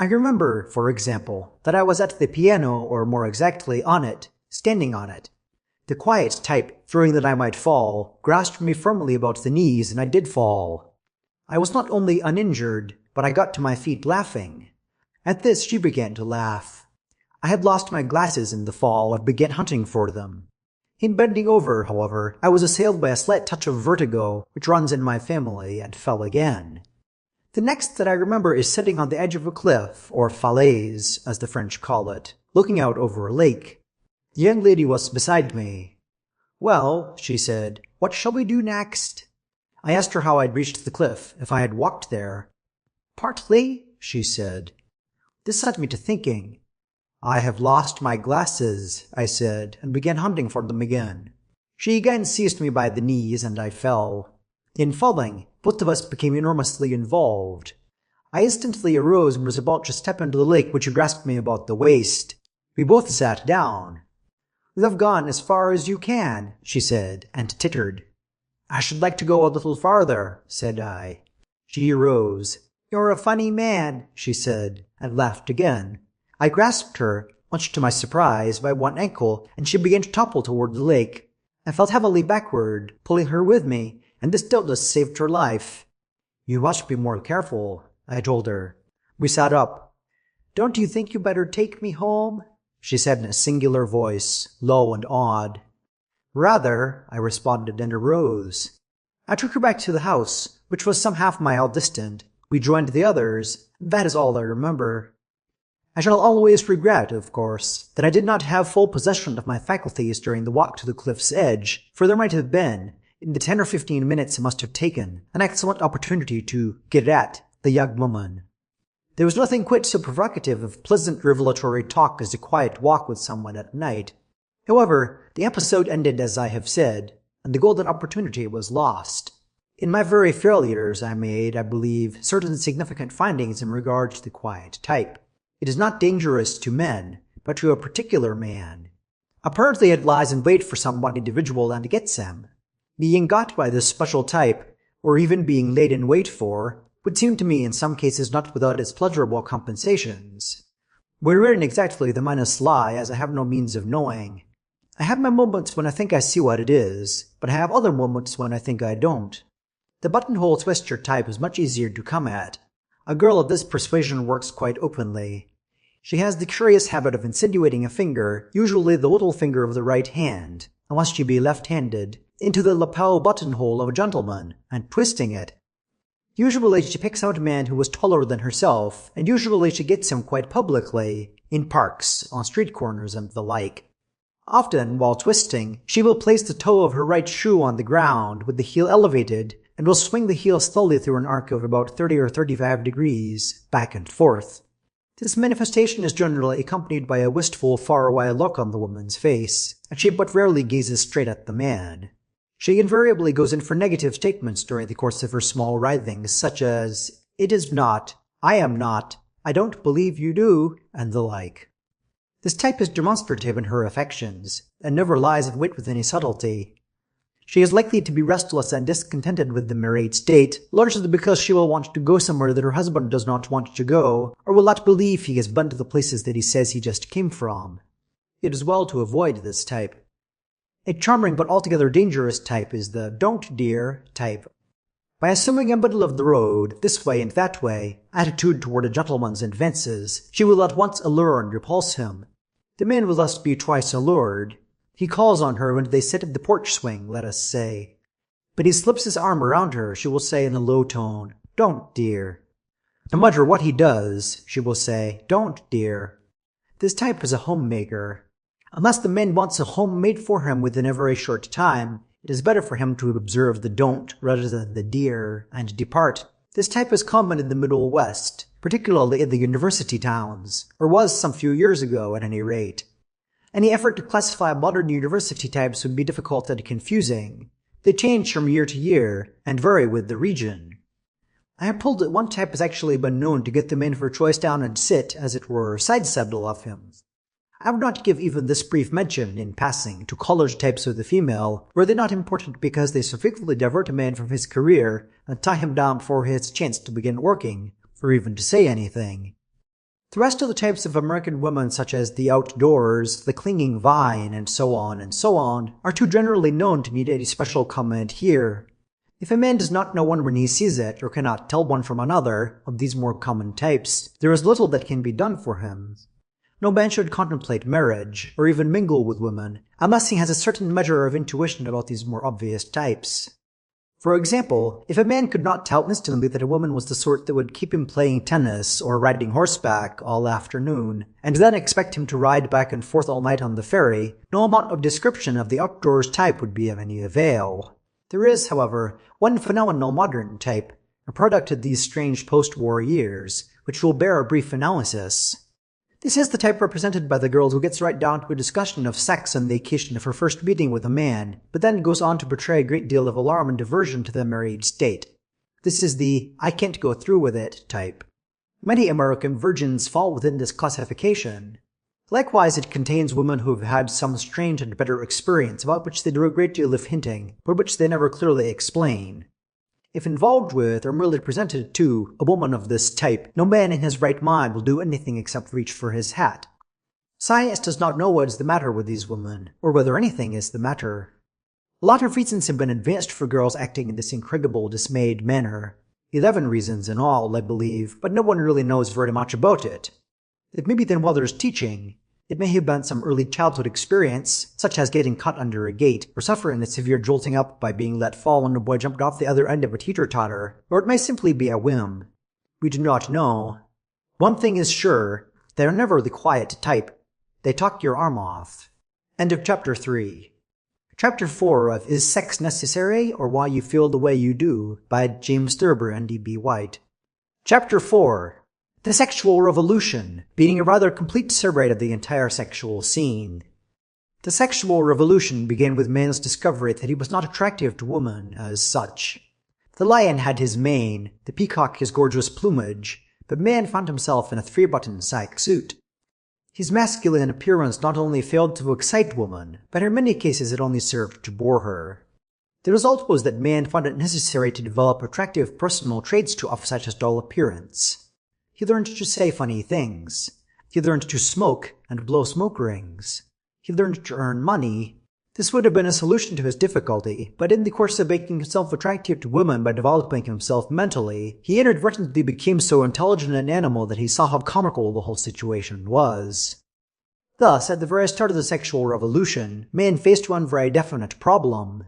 I remember, for example, that I was at the piano, or more exactly on it, standing on it. The quiet type, fearing that I might fall, grasped me firmly about the knees, and I did fall. I was not only uninjured, but I got to my feet laughing. At this she began to laugh. I had lost my glasses in the fall and began hunting for them. In bending over, however, I was assailed by a slight touch of vertigo, which runs in my family, and fell again. The next that I remember is sitting on the edge of a cliff, or falaise, as the French call it, looking out over a lake. The young lady was beside me. "Well," she said, "what shall we do next?" I asked her how I'd reached the cliff, if I had walked there. "Partly," she said. This set me to thinking. "I have lost my glasses," I said, and began hunting for them again. She again seized me by the knees, and I fell. In falling, both of us became enormously involved. I instantly arose and was about to step into the lake when she grasped me about the waist. We both sat down. "You have gone as far as you can," she said, and tittered. "I should like to go a little farther," said I. She arose. "You're a funny man," she said, and laughed again. I grasped her, much to my surprise, by one ankle, and she began to topple toward the lake. I fell heavily backward, pulling her with me, and this doubtless saved her life. "You must be more careful," I told her. We sat up. "Don't you think you better take me home?" she said in a singular voice, low and odd. "Rather," I responded, and arose. I took her back to the house, which was some half-mile distant. We joined the others. That is all I remember. I shall always regret, of course, that I did not have full possession of my faculties during the walk to the cliff's edge, for there might have been, in the 10 or 15 minutes it must have taken, an excellent opportunity to get at the young woman. There was nothing quite so provocative of pleasant revelatory talk as a quiet walk with someone at night. However, the episode ended as I have said, and the golden opportunity was lost. In my very failures I made, I believe, certain significant findings in regard to the quiet type. It is not dangerous to men, but to a particular man. Apparently it lies in wait for some one individual and gets him. Being got by this special type, or even being laid in wait for, would seem to me in some cases not without its pleasurable compensations. Wherein exactly the minus lie, as I have no means of knowing. I have my moments when I think I see what it is, but I have other moments when I think I don't. The buttonhole twister type is much easier to come at. A girl of this persuasion works quite openly. She has the curious habit of insinuating a finger, usually the little finger of the right hand, unless she be left-handed, into the lapel buttonhole of a gentleman, and twisting it. Usually she picks out a man who is taller than herself, and usually she gets him quite publicly, in parks, on street corners, and the like. Often, while twisting, she will place the toe of her right shoe on the ground, with the heel elevated, and will swing the heel slowly through an arc of about 30 or 35 degrees, back and forth. This manifestation is generally accompanied by a wistful, far-away look on the woman's face, and she but rarely gazes straight at the man. She invariably goes in for negative statements during the course of her small writhings, such as, "It is not," "I am not," "I don't believe you do," and the like. This type is demonstrative in her affections, and never lies in wait with any subtlety. She is likely to be restless and discontented with the married state, largely because she will want to go somewhere that her husband does not want to go, or will not believe he has been to the places that he says he just came from. It is well to avoid this type. A charming but altogether dangerous type is the "don't, dear" type. By assuming a middle of the road, this way and that way, attitude toward a gentleman's advances, she will at once allure and repulse him. The man will thus be twice allured. He calls on her when they sit at the porch swing, let us say. But he slips his arm around her, she will say in a low tone, "Don't, dear." No matter what he does, she will say, "Don't, dear." This type is a homemaker. Unless the man wants a home made for him within a very short time, it is better for him to observe the "don't" rather than the "dear," and depart. This type is common in the Middle West, particularly in the university towns, or was some few years ago at any rate. Any effort to classify modern university types would be difficult and confusing. They change from year to year, and vary with the region. I am told that one type has actually been known to get the man for choice down and sit, as it were, side saddle of him. I would not give even this brief mention, in passing, to college types of the female, were they not important because they so frequently divert a man from his career and tie him down before he has a chance to begin working, or even to say anything. The rest of the types of American women, such as the outdoors, the clinging vine, and so on, are too generally known to need any special comment here. If a man does not know one when he sees it, or cannot tell one from another, of these more common types, there is little that can be done for him. No man should contemplate marriage, or even mingle with women, unless he has a certain measure of intuition about these more obvious types. For example, if a man could not tell instantly that a woman was the sort that would keep him playing tennis or riding horseback all afternoon, and then expect him to ride back and forth all night on the ferry, no amount of description of the outdoors type would be of any avail. There is, however, one phenomenal modern type, a product of these strange post-war years, which will bear a brief analysis. This is the type represented by the girl who gets right down to a discussion of sex on the occasion of her first meeting with a man, but then goes on to portray a great deal of alarm and aversion to the married state. This is the "I can't go through with it" type. Many American virgins fall within this classification. Likewise, it contains women who have had some strange and bitter experience about which they do a great deal of hinting, but which they never clearly explain. If involved with, or merely presented to, a woman of this type, no man in his right mind will do anything except reach for his hat. Science does not know what is the matter with these women, or whether anything is the matter. A lot of reasons have been advanced for girls acting in this incredible, dismayed manner. 11 reasons in all, I believe, but no one really knows very much about it. It may be their mother's teaching. It may have been some early childhood experience, such as getting caught under a gate, or suffering a severe jolting up by being let fall when a boy jumped off the other end of a teeter-totter, or it may simply be a whim. We do not know. One thing is sure, they are never the quiet type. They talk your arm off. End of Chapter 3. Chapter 4 of Is Sex Necessary, or Why You Feel the Way You Do, by James Thurber and E. Chapter 4. The Sexual Revolution, being a rather complete survey of the entire sexual scene. The sexual revolution began with man's discovery that he was not attractive to woman as such. The lion had his mane, the peacock his gorgeous plumage, but man found himself in a 3-button Psych suit. His masculine appearance not only failed to excite woman, but in many cases it only served to bore her. The result was that man found it necessary to develop attractive personal traits to offset his dull appearance. He learned to say funny things. He learned to smoke and blow smoke rings. He learned to earn money. This would have been a solution to his difficulty, but in the course of making himself attractive to women by developing himself mentally, he inadvertently became so intelligent an animal that he saw how comical the whole situation was. Thus, at the very start of the sexual revolution, man faced one very definite problem.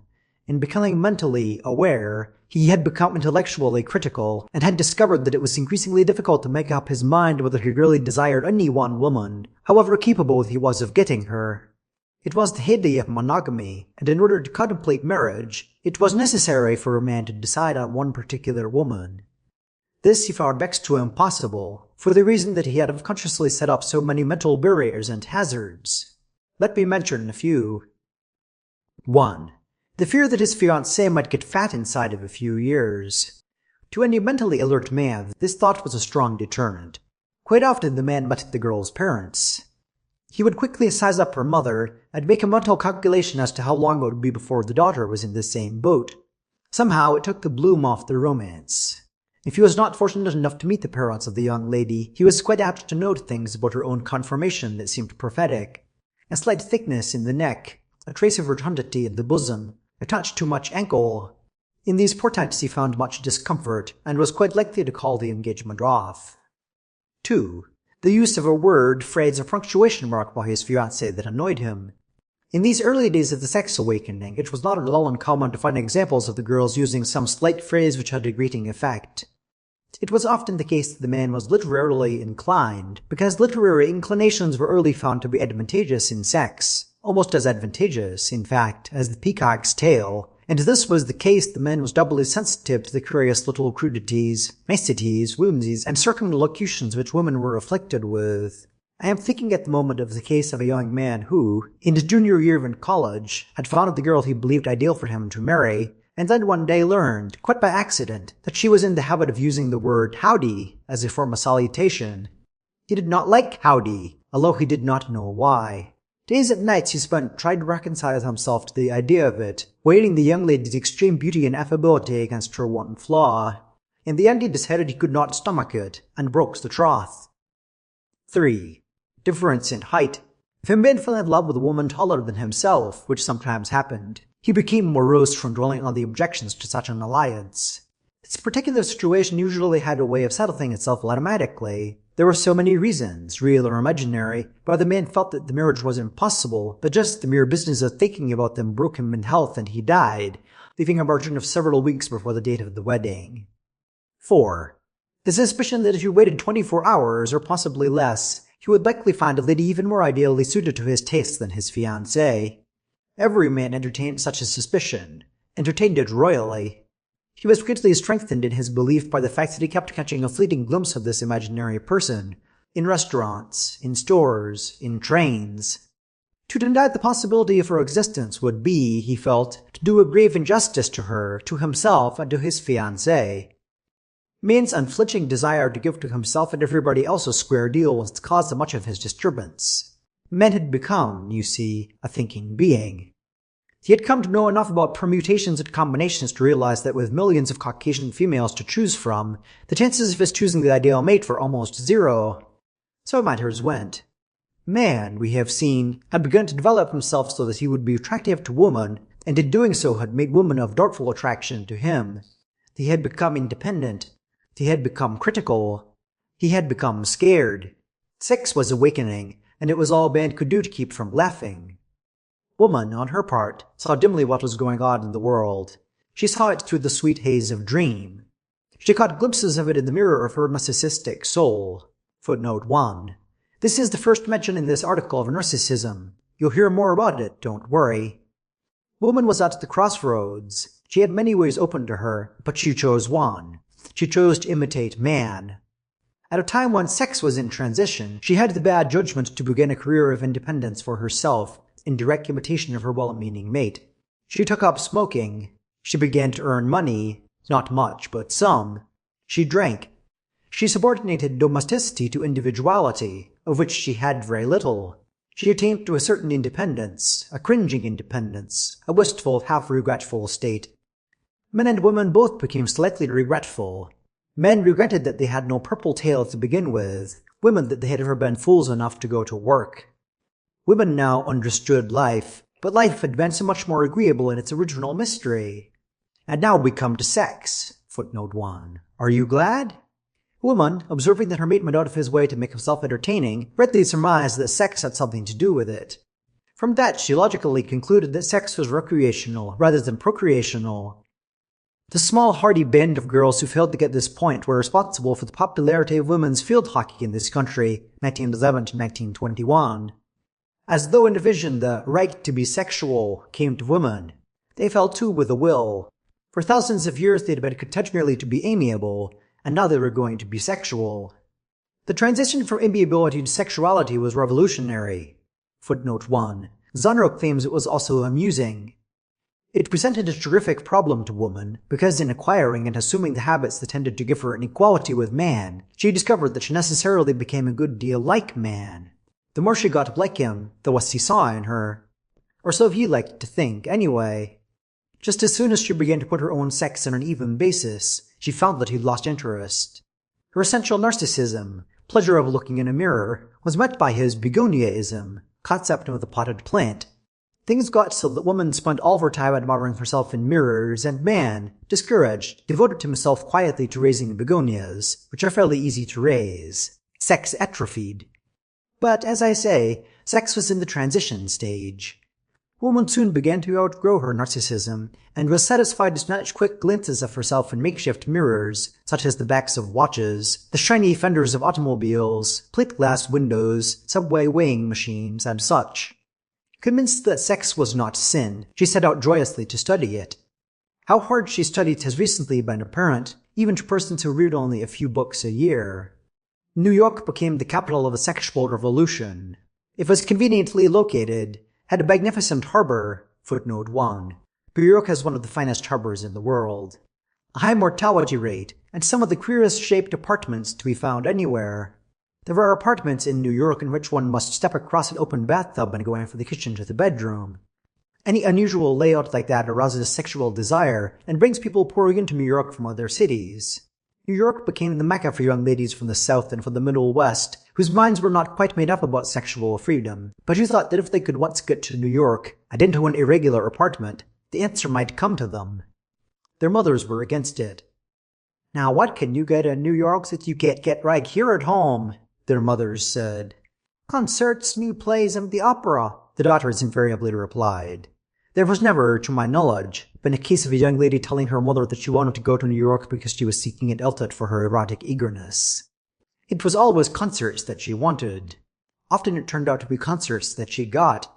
In becoming mentally aware, he had become intellectually critical, and had discovered that it was increasingly difficult to make up his mind whether he really desired any one woman, however capable he was of getting her. It was the heyday of monogamy, and in order to contemplate marriage, it was necessary for a man to decide on one particular woman. This he found next to impossible, for the reason that he had unconsciously set up so many mental barriers and hazards. Let me mention a few. 1. The fear that his fiancée might get fat inside of a few years. To any mentally alert man, this thought was a strong deterrent. Quite often the man met the girl's parents. He would quickly size up her mother, and make a mental calculation as to how long it would be before the daughter was in the same boat. Somehow it took the bloom off the romance. If he was not fortunate enough to meet the parents of the young lady, he was quite apt to note things about her own conformation that seemed prophetic. A slight thickness in the neck, a trace of rotundity in the bosom, a touch too much ankle. In these portents he found much discomfort, and was quite likely to call the engagement off. 2. The use of a word, phrase, or punctuation mark by his fiancée that annoyed him. In these early days of the sex awakening, it was not at all uncommon to find examples of the girls using some slight phrase which had a grating effect. It was often the case that the man was literarily inclined, because literary inclinations were early found to be advantageous in sex. Almost as advantageous, in fact, as the peacock's tail, and this was the case the man was doubly sensitive to the curious little crudities, niceties, whimsies, and circumlocutions which women were afflicted with. I am thinking at the moment of the case of a young man who, in his junior year in college, had found the girl he believed ideal for him to marry, and then one day learned, quite by accident, that she was in the habit of using the word howdy as a form of salutation. He did not like howdy, although he did not know why. Days and nights he spent trying to reconcile himself to the idea of it, weighing the young lady's extreme beauty and affability against her one flaw. In the end he decided he could not stomach it, and broke the troth. 3. Difference in height. If a man fell in love with a woman taller than himself, which sometimes happened, he became morose from dwelling on the objections to such an alliance. This particular situation usually had a way of settling itself automatically. There were so many reasons, real or imaginary, why the man felt that the marriage was impossible, but just the mere business of thinking about them broke him in health and he died, leaving a margin of several weeks before the date of the wedding. 4. The suspicion that if he waited 24 hours, or possibly less, he would likely find a lady even more ideally suited to his tastes than his fiancée. Every man entertained such a suspicion, entertained it royally. He was greatly strengthened in his belief by the fact that he kept catching a fleeting glimpse of this imaginary person, in restaurants, in stores, in trains. To deny the possibility of her existence would be, he felt, to do a grave injustice to her, to himself, and to his fiancée. Maine's unflinching desire to give to himself and everybody else a square deal was the cause of much of his disturbance. Man had become, you see, a thinking being. He had come to know enough about permutations and combinations to realize that with millions of Caucasian females to choose from, the chances of his choosing the ideal mate were almost zero. So matters went. Man, we have seen, had begun to develop himself so that he would be attractive to woman, and in doing so had made woman of doubtful attraction to him. He had become independent. He had become critical. He had become scared. Sex was awakening, and it was all man could do to keep from laughing. Woman, on her part, saw dimly what was going on in the world. She saw it through the sweet haze of dream. She caught glimpses of it in the mirror of her narcissistic soul. Footnote 1. This is the first mention in this article of narcissism. You'll hear more about it, don't worry. Woman was at the crossroads. She had many ways open to her, but she chose one. She chose to imitate man. At a time when sex was in transition, she had the bad judgment to begin a career of independence for herself, in direct imitation of her well-meaning mate. She took up smoking. She began to earn money, not much, but some. She drank. She subordinated domesticity to individuality, of which she had very little. She attained to a certain independence, a cringing independence, a wistful, half-regretful state. Men and women both became slightly regretful. Men regretted that they had no purple tail to begin with, women that they had ever been fools enough to go to work. Women now understood life, but life had been so much more agreeable in its original mystery. And now we come to sex. Footnote 1. Are you glad? Woman, observing that her mate went out of his way to make himself entertaining, readily surmised that sex had something to do with it. From that, she logically concluded that sex was recreational rather than procreational. The small, hardy band of girls who failed to get this point were responsible for the popularity of women's field hockey in this country, 1911 to 1921. As though in a vision the right to be sexual came to women, they fell to with a will. For thousands of years they had been content merely to be amiable, and now they were going to be sexual. The transition from amiability to sexuality was revolutionary. Footnote 1. Zonro claims it was also amusing. It presented a terrific problem to woman, because in acquiring and assuming the habits that tended to give her an equality with man, she discovered that she necessarily became a good deal like man. The more she got like him, the less he saw in her. Or so he liked to think, anyway. Just as soon as she began to put her own sex on an even basis, she found that he'd lost interest. Her essential narcissism, pleasure of looking in a mirror, was met by his begoniaism, concept of the potted plant. Things got so that woman spent all of her time admiring herself in mirrors, and man, discouraged, devoted himself quietly to raising begonias, which are fairly easy to raise. Sex atrophied. But, as I say, sex was in the transition stage. Woman soon began to outgrow her narcissism, and was satisfied to snatch quick glimpses of herself in makeshift mirrors, such as the backs of watches, the shiny fenders of automobiles, plate-glass windows, subway weighing machines, and such. Convinced that sex was not sin, she set out joyously to study it. How hard she studied has recently been apparent, even to persons who read only a few books a year. New York became the capital of a sexual revolution. It was conveniently located, had a magnificent harbor. Footnote 1. New York has one of the finest harbors in the world. A high mortality rate, and some of the queerest shaped apartments to be found anywhere. There are apartments in New York in which one must step across an open bathtub and go in from the kitchen to the bedroom. Any unusual layout like that arouses sexual desire and brings people pouring into New York from other cities. New York became the mecca for young ladies from the South and from the Middle West, whose minds were not quite made up about sexual freedom, but who thought that if they could once get to New York and into an irregular apartment, the answer might come to them. Their mothers were against it. "Now what can you get in New York that you can't get right here at home?" their mothers said. "Concerts, new plays, and the opera," the daughters invariably replied. There was never, to my knowledge, been a case of a young lady telling her mother that she wanted to go to New York because she was seeking an outlet for her erotic eagerness. It was always concerts that she wanted. Often it turned out to be concerts that she got.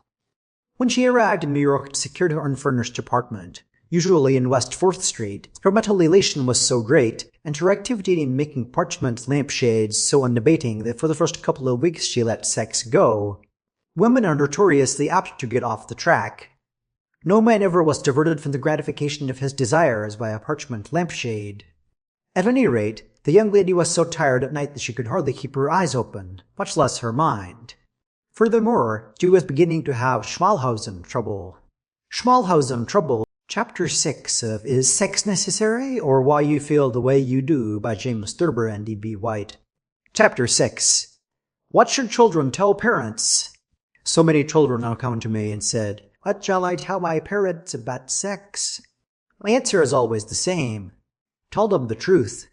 When she arrived in New York and secured her unfurnished apartment, usually in West 4th Street, her mental elation was so great, and her activity in making parchment lampshades so unabating that for the first couple of weeks she let sex go. Women are notoriously apt to get off the track. No man ever was diverted from the gratification of his desires by a parchment lampshade. At any rate, the young lady was so tired at night that she could hardly keep her eyes open, much less her mind. Furthermore, she was beginning to have Schmalhausen trouble. Schmalhausen trouble, Chapter 6 of Is Sex Necessary, or Why You Feel the Way You Do by James Thurber and E. White. Chapter 6. What should children tell parents? So many children now come to me and said, "What shall I tell my parents about sex?" My answer is always the same. Tell them the truth.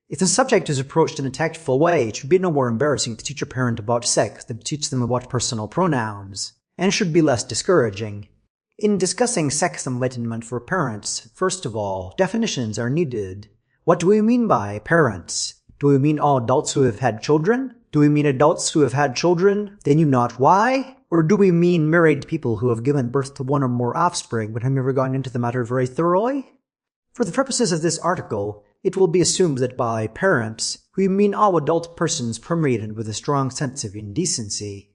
If the subject is approached in a tactful way, it should be no more embarrassing to teach a parent about sex than to teach them about personal pronouns, and it should be less discouraging. In discussing sex enlightenment for parents, first of all, definitions are needed. What do we mean by parents? Do we mean all adults who have had children? Do we mean adults who have had children, they knew not why? Or do we mean married people who have given birth to one or more offspring but have never gone into the matter very thoroughly? For the purposes of this article, it will be assumed that by parents, we mean all adult persons permeated with a strong sense of indecency.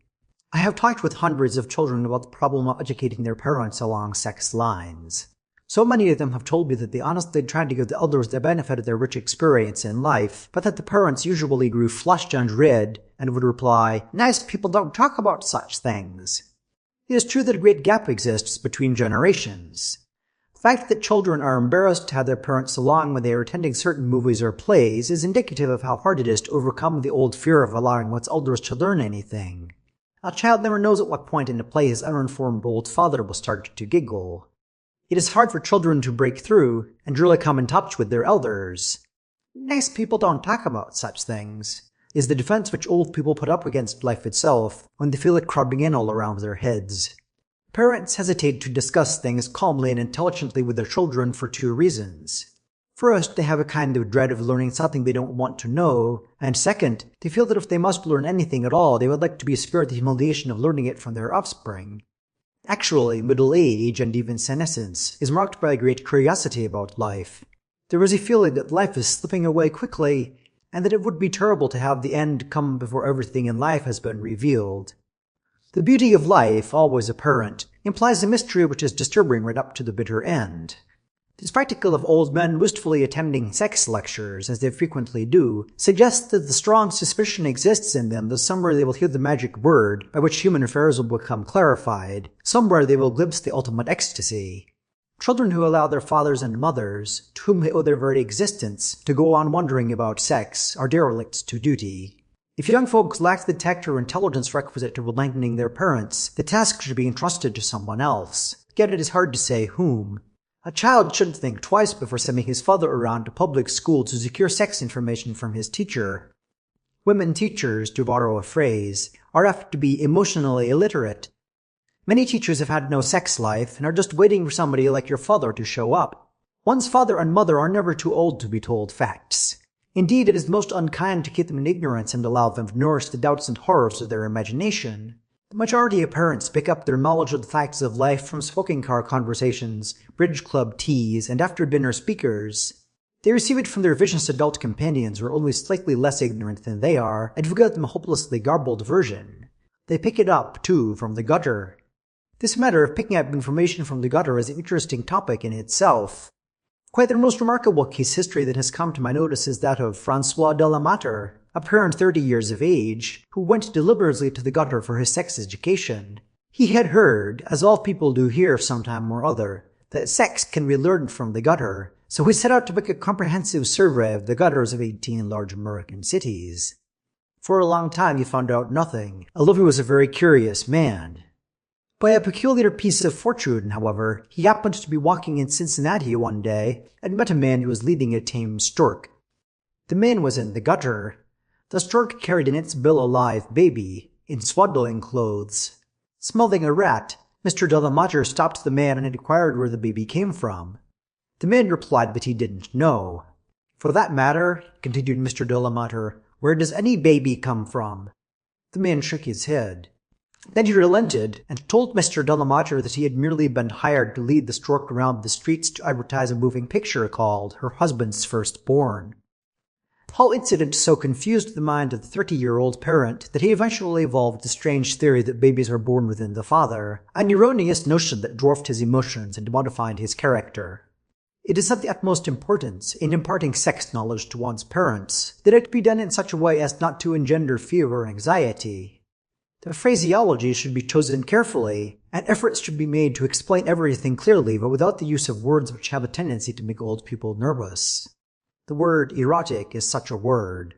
I have talked with hundreds of children about the problem of educating their parents along sex lines. So many of them have told me that they honestly tried to give the elders the benefit of their rich experience in life, but that the parents usually grew flushed and red and would reply, "Nice people don't talk about such things." It is true that a great gap exists between generations. The fact that children are embarrassed to have their parents along when they are attending certain movies or plays is indicative of how hard it is to overcome the old fear of allowing one's elders to learn anything. A child never knows at what point in the play his uninformed old father will start to giggle. It is hard for children to break through and really come in touch with their elders. "Nice people don't talk about such things," is the defense which old people put up against life itself when they feel it crumbling in all around their heads. Parents hesitate to discuss things calmly and intelligently with their children for two reasons. First, they have a kind of dread of learning something they don't want to know, and second, they feel that if they must learn anything at all, they would like to be spared the humiliation of learning it from their offspring. Actually, middle age, and even senescence, is marked by a great curiosity about life. There is a feeling that life is slipping away quickly, and that it would be terrible to have the end come before everything in life has been revealed. The beauty of life, always apparent, implies a mystery which is disturbing right up to the bitter end. The spectacle of old men wistfully attending sex lectures, as they frequently do, suggests that the strong suspicion exists in them that somewhere they will hear the magic word by which human affairs will become clarified, somewhere they will glimpse the ultimate ecstasy. Children who allow their fathers and mothers, to whom they owe their very existence, to go on wondering about sex are derelicts to duty. If young folks lack the tact or intelligence requisite to enlightening their parents, the task should be entrusted to someone else, yet it is hard to say whom. A child shouldn't think twice before sending his father around to public school to secure sex information from his teacher. Women teachers, to borrow a phrase, are apt to be emotionally illiterate. Many teachers have had no sex life and are just waiting for somebody like your father to show up. One's father and mother are never too old to be told facts. Indeed, it is most unkind to keep them in ignorance and allow them to nourish the doubts and horrors of their imagination. The majority of parents pick up their knowledge of the facts of life from smoking car conversations, bridge club teas, and after-dinner speakers. They receive it from their vicious adult companions who are only slightly less ignorant than they are, and who give them a hopelessly garbled version. They pick it up, too, from the gutter. This matter of picking up information from the gutter is an interesting topic in itself. Quite the most remarkable case history that has come to my notice is that of Francois de la Mater, a parent 30 years of age, who went deliberately to the gutter for his sex education. He had heard, as all people do hear sometime or other, that sex can be learned from the gutter, so he set out to make a comprehensive survey of the gutters of 18 large American cities. For a long time he found out nothing, although he was a very curious man. By a peculiar piece of fortune, however, he happened to be walking in Cincinnati one day and met a man who was leading a tame stork. The man was in the gutter. The stork carried in its bill a live baby, in swaddling clothes. Smelling a rat, Mr. Delamater stopped the man and inquired where the baby came from. The man replied that he didn't know. For that matter, continued Mr. Delamater, where does any baby come from? The man shook his head. Then he relented and told Mr. Delamater that he had merely been hired to lead the stork around the streets to advertise a moving picture called Her Husband's Firstborn. The whole incident so confused the mind of the 30-year-old parent that he eventually evolved the strange theory that babies are born within the father, an erroneous notion that dwarfed his emotions and modified his character. It is of the utmost importance, in imparting sex knowledge to one's parents, that it be done in such a way as not to engender fear or anxiety. The phraseology should be chosen carefully, and efforts should be made to explain everything clearly but without the use of words which have a tendency to make old people nervous. The word erotic is such a word.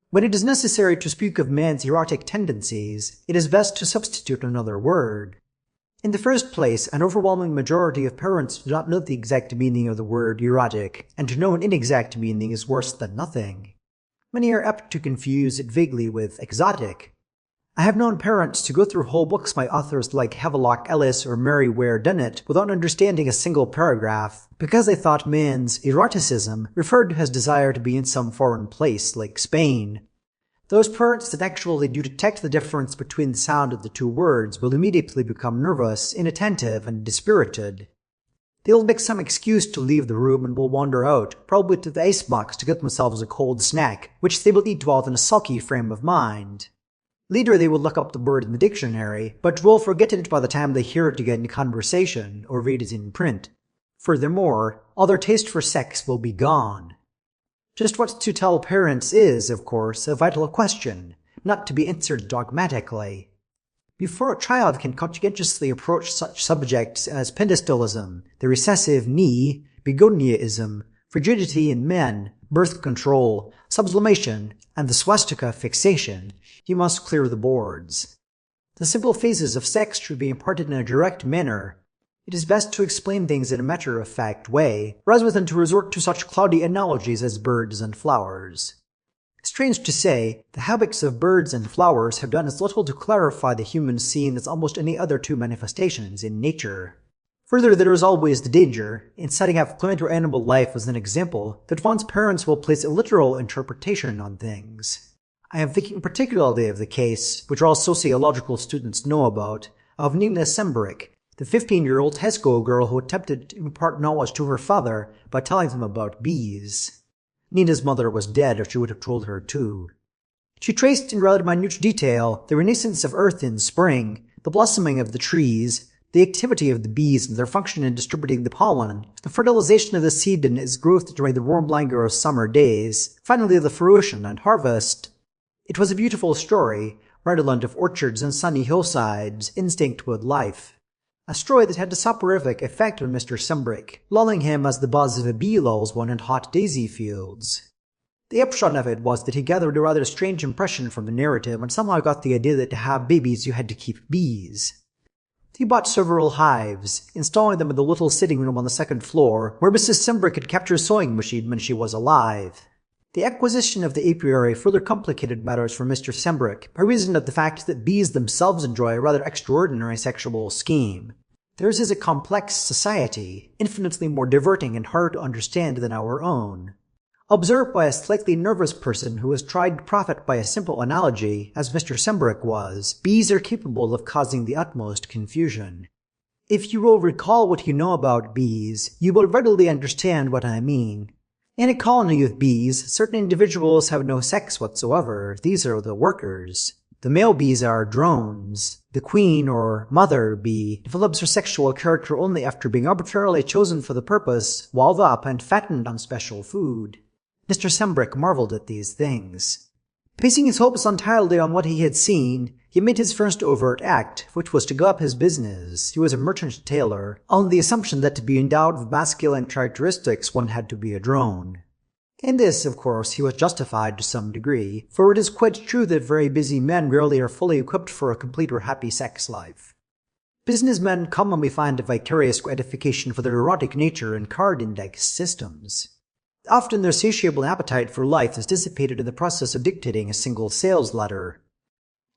When it is necessary to speak of man's erotic tendencies, it is best to substitute another word. In the first place, an overwhelming majority of parents do not know the exact meaning of the word erotic, and to know an inexact meaning is worse than nothing. Many are apt to confuse it vaguely with exotic. I have known parents to go through whole books by authors like Havelock Ellis or Mary Ware Dennett without understanding a single paragraph, because they thought man's eroticism referred to his desire to be in some foreign place, like Spain. Those parents that actually do detect the difference between the sound of the two words will immediately become nervous, inattentive, and dispirited. They will make some excuse to leave the room and will wander out, probably to the icebox to get themselves a cold snack, which they will eat while in a sulky frame of mind. Later they will look up the word in the dictionary, but will forget it by the time they hear it again in conversation or read it in print. Furthermore, all their taste for sex will be gone. Just what to tell parents is, of course, a vital question, not to be answered dogmatically. Before a child can conscientiously approach such subjects as pendistilism, the recessive knee, begoniaism, frigidity in men, birth control, sublimation, and the swastika fixation, you must clear the boards. The simple phases of sex should be imparted in a direct manner. It is best to explain things in a matter-of-fact way, rather than to resort to such cloudy analogies as birds and flowers. Strange to say, the habits of birds and flowers have done as little to clarify the human scene as almost any other two manifestations in nature. Further, there is always the danger, in setting up plant or animal life as an example, that one's parents will place a literal interpretation on things. I am thinking particularly of the case, which all sociological students know about, of Nina Sembrick, the 15-year-old high school girl who attempted to impart knowledge to her father by telling him about bees. Nina's mother was dead, or she would have told her too. She traced in rather minute detail the renaissance of earth in spring, the blossoming of the trees, the activity of the bees and their function in distributing the pollen, the fertilization of the seed and its growth during the warm languor of summer days, finally the fruition and harvest. It was a beautiful story, redolent of orchards and sunny hillsides, instinct with life. A story that had a soporific effect on Mr. Sembrick, lulling him as the buzz of a bee lulls one in hot daisy fields. The upshot of it was that he gathered a rather strange impression from the narrative and somehow got the idea that to have babies you had to keep bees. He bought several hives, installing them in the little sitting room on the second floor, where Mrs. Sembrick had kept her sewing machine when she was alive. The acquisition of the apiary further complicated matters for Mr. Sembrick by reason of the fact that bees themselves enjoy a rather extraordinary sexual scheme. Theirs is a complex society, infinitely more diverting and hard to understand than our own. Observed by a slightly nervous person who has tried to profit by a simple analogy, as Mr. Sembrick was, bees are capable of causing the utmost confusion. If you will recall what you know about bees, you will readily understand what I mean. In a colony of bees, certain individuals have no sex whatsoever. These are the workers. The male bees are drones. The queen, or mother bee, develops her sexual character only after being arbitrarily chosen for the purpose, walled up, and fattened on special food. Mr. Sembrick marveled at these things. Basing his hopes entirely on what he had seen, he made his first overt act, which was to go up his business. He was a merchant tailor, on the assumption that to be endowed with masculine characteristics one had to be a drone. In this, of course, he was justified to some degree, for it is quite true that very busy men rarely are fully equipped for a complete or happy sex life. Businessmen commonly find a vicarious gratification for their erotic nature in card-index systems. Often their satiable appetite for life is dissipated in the process of dictating a single sales letter.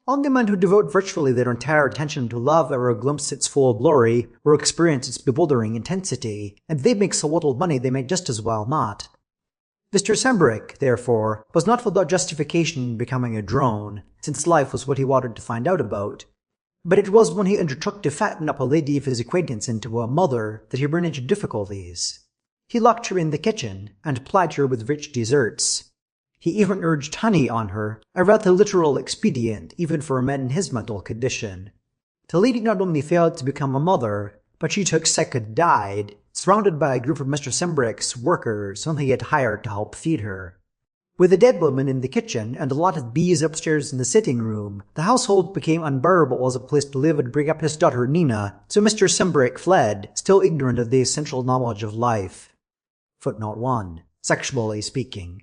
Only men who devote virtually their entire attention to love ever glimpse its full glory or experience its bewildering intensity, and if they make so little money they may just as well not. Mr. Sembrick, therefore, was not without justification in becoming a drone, since life was what he wanted to find out about. But it was when he undertook to fatten up a lady of his acquaintance into a mother that he ran into difficulties. He locked her in the kitchen, and plied her with rich desserts. He even urged honey on her, a rather literal expedient even for a man in his mental condition. The lady not only failed to become a mother, but she took sick and died, surrounded by a group of Mr. Sembrick's workers whom he had hired to help feed her. With a dead woman in the kitchen and a lot of bees upstairs in the sitting room, the household became unbearable as a place to live and bring up his daughter Nina, so Mr. Sembrick fled, still ignorant of the essential knowledge of life. Footnote 1. Sexually speaking.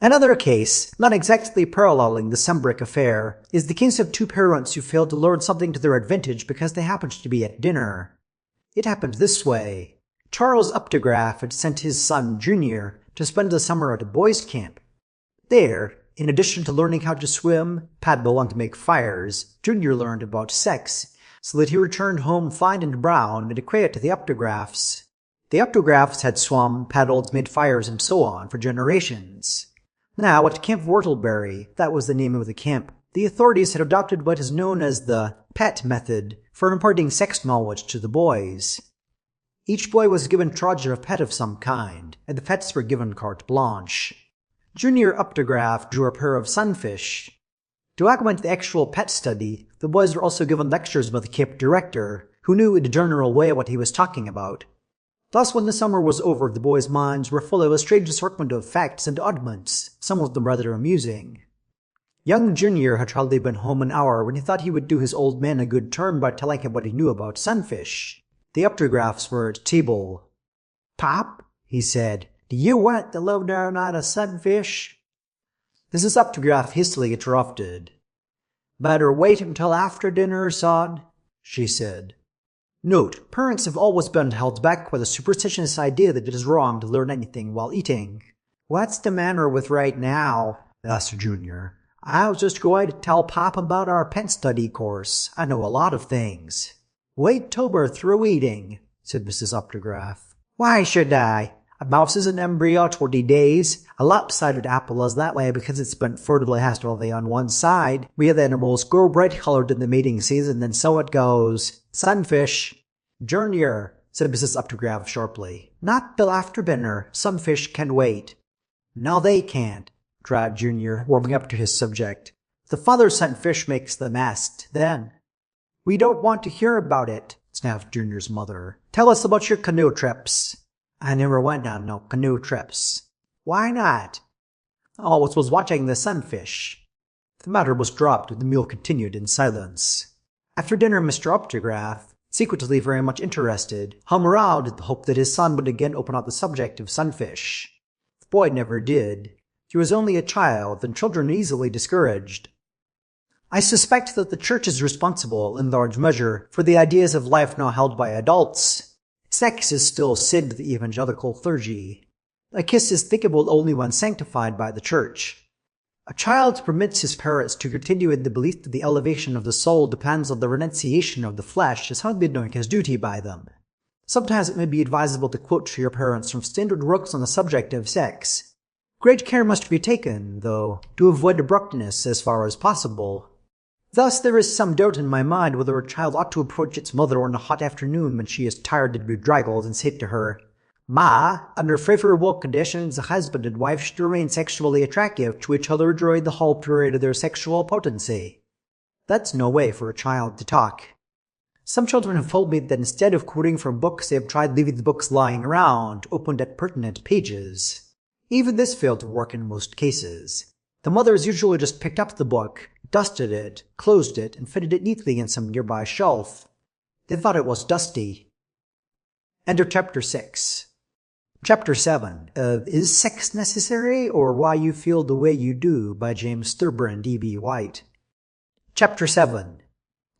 Another case, not exactly paralleling the Sembrick affair, is the case of two parents who failed to learn something to their advantage because they happened to be at dinner. It happened this way. Charles Updegraff had sent his son, Junior, to spend the summer at a boys' camp. There, in addition to learning how to swim, paddle, and make fires, Junior learned about sex, so that he returned home fine and brown and a credit to the Updegraffs. The Updegraffs had swum, paddled, made fires, and so on for generations. Now, at Camp Whortleberry, that was the name of the camp, the authorities had adopted what is known as the pet method for imparting sex knowledge to the boys. Each boy was given charge of a pet of some kind, and the pets were given carte blanche. Junior Updegraff drew a pair of sunfish. To augment the actual pet study, the boys were also given lectures by the camp director, who knew in a general way what he was talking about. Thus, when the summer was over, the boys' minds were full of a strange assortment of facts and oddments, some of them rather amusing. Young Junior had hardly been home an hour when he thought he would do his old man a good turn by telling him what he knew about sunfish. The Updegraffs were at table. "Pop," he said, "do you want the lowdown on a sunfish?" Mrs. Updegraff hastily interrupted. "Better wait until after dinner, son," she said. Note, parents have always been held back by the superstitious idea that it is wrong to learn anything while eating. "What's the matter with right now?" asked Junior. "I was just going to tell Pop about our pet study course. I know a lot of things." "Wait till we're through eating," said Mrs. Updegraff. "Why should I? A mouse is an embryo 20 days. A lopsided apple is that way because it's been fertile hastily on one side. We have animals grow bright-colored in the mating season, and so it goes. Sunfish." "Junior," said Mrs. Updegraff sharply. "Not till after dinner. Sunfish can wait." "No, they can't," cried Junior, warming up to his subject. "The father sunfish makes the nest, then." "We don't want to hear about it," snapped Junior's mother. "Tell us about your canoe trips." "I never went on no canoe trips." "Why not?" "Oh, I was watching the sunfish." The matter was dropped and the meal continued in silence. After dinner, Mr. Updegraff, secretly very much interested, hung around in the hope that his son would again open up the subject of sunfish. The boy never did. He was only a child, and children are easily discouraged. I suspect that the Church is responsible, in large measure, for the ideas of life now held by adults. Sex is still sin to the evangelical clergy. A kiss is thinkable only when sanctified by the Church. A child permits his parents to continue in the belief that the elevation of the soul depends on the renunciation of the flesh is hardly doing his duty by them. Sometimes it may be advisable to quote to your parents from standard works on the subject of sex. Great care must be taken, though, to avoid abruptness as far as possible. Thus, there is some doubt in my mind whether a child ought to approach its mother on a hot afternoon when she is tired and bedraggled and say to her, "Ma, under favorable conditions, a husband and wife should remain sexually attractive to each other during the whole period of their sexual potency." That's no way for a child to talk. Some children have told me that instead of quoting from books, they have tried leaving the books lying around, opened at pertinent pages. Even this failed to work in most cases. The mothers usually just picked up the book, dusted it, closed it, and fitted it neatly in some nearby shelf. They thought it was dusty. End of chapter 6. Chapter 7 of Is Sex Necessary or Why You Feel the Way You Do by James Thurber and E. White. Chapter 7.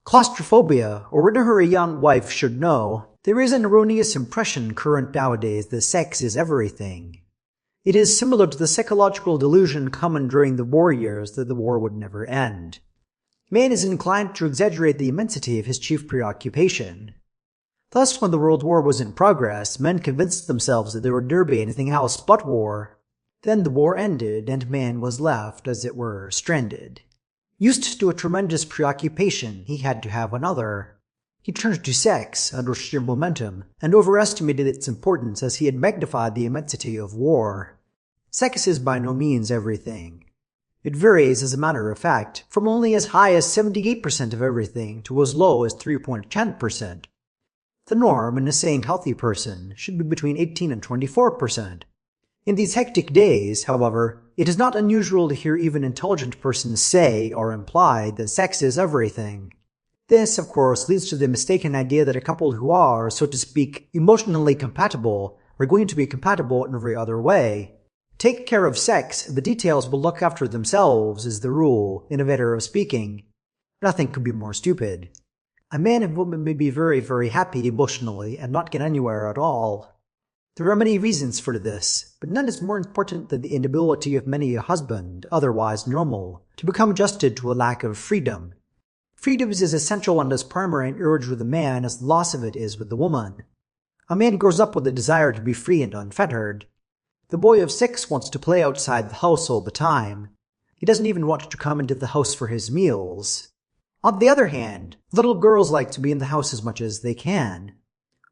Claustrophobia, or when her young wife should know, there is an erroneous impression current nowadays that sex is everything. It is similar to the psychological delusion common during the war years that the war would never end. Man is inclined to exaggerate the immensity of his chief preoccupation. Thus, when the World War was in progress, men convinced themselves that there would never be anything else but war. Then the war ended, and man was left, as it were, stranded. Used to a tremendous preoccupation, he had to have another. He turned to sex, under sheer momentum, and overestimated its importance as he had magnified the immensity of war. Sex is by no means everything. It varies, as a matter of fact, from only as high as 78% of everything to as low as 3.10%. The norm in a sane, healthy person should be between 18 and 24%. In these hectic days, however, it is not unusual to hear even intelligent persons say or imply that sex is everything. This, of course, leads to the mistaken idea that a couple who are, so to speak, emotionally compatible are going to be compatible in every other way. Take care of sex, the details will look after themselves, is the rule, in a manner of speaking. Nothing could be more stupid. A man and woman may be very, very happy emotionally and not get anywhere at all. There are many reasons for this, but none is more important than the inability of many a husband, otherwise normal, to become adjusted to a lack of freedom. Freedom is as essential and as primary an urge with a man as the loss of it is with the woman. A man grows up with a desire to be free and unfettered. The boy of 6 wants to play outside the house all the time. He doesn't even want to come into the house for his meals. On the other hand, little girls like to be in the house as much as they can.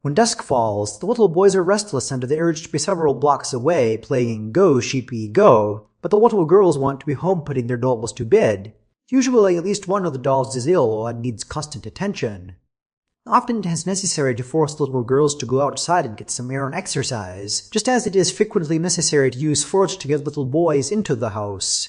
When dusk falls, the little boys are restless under the urge to be several blocks away playing Go, Sheepy, Go, but the little girls want to be home putting their dolls to bed. Usually at least one of the dolls is ill and needs constant attention. Often it is necessary to force little girls to go outside and get some air and exercise, just as it is frequently necessary to use force to get little boys into the house.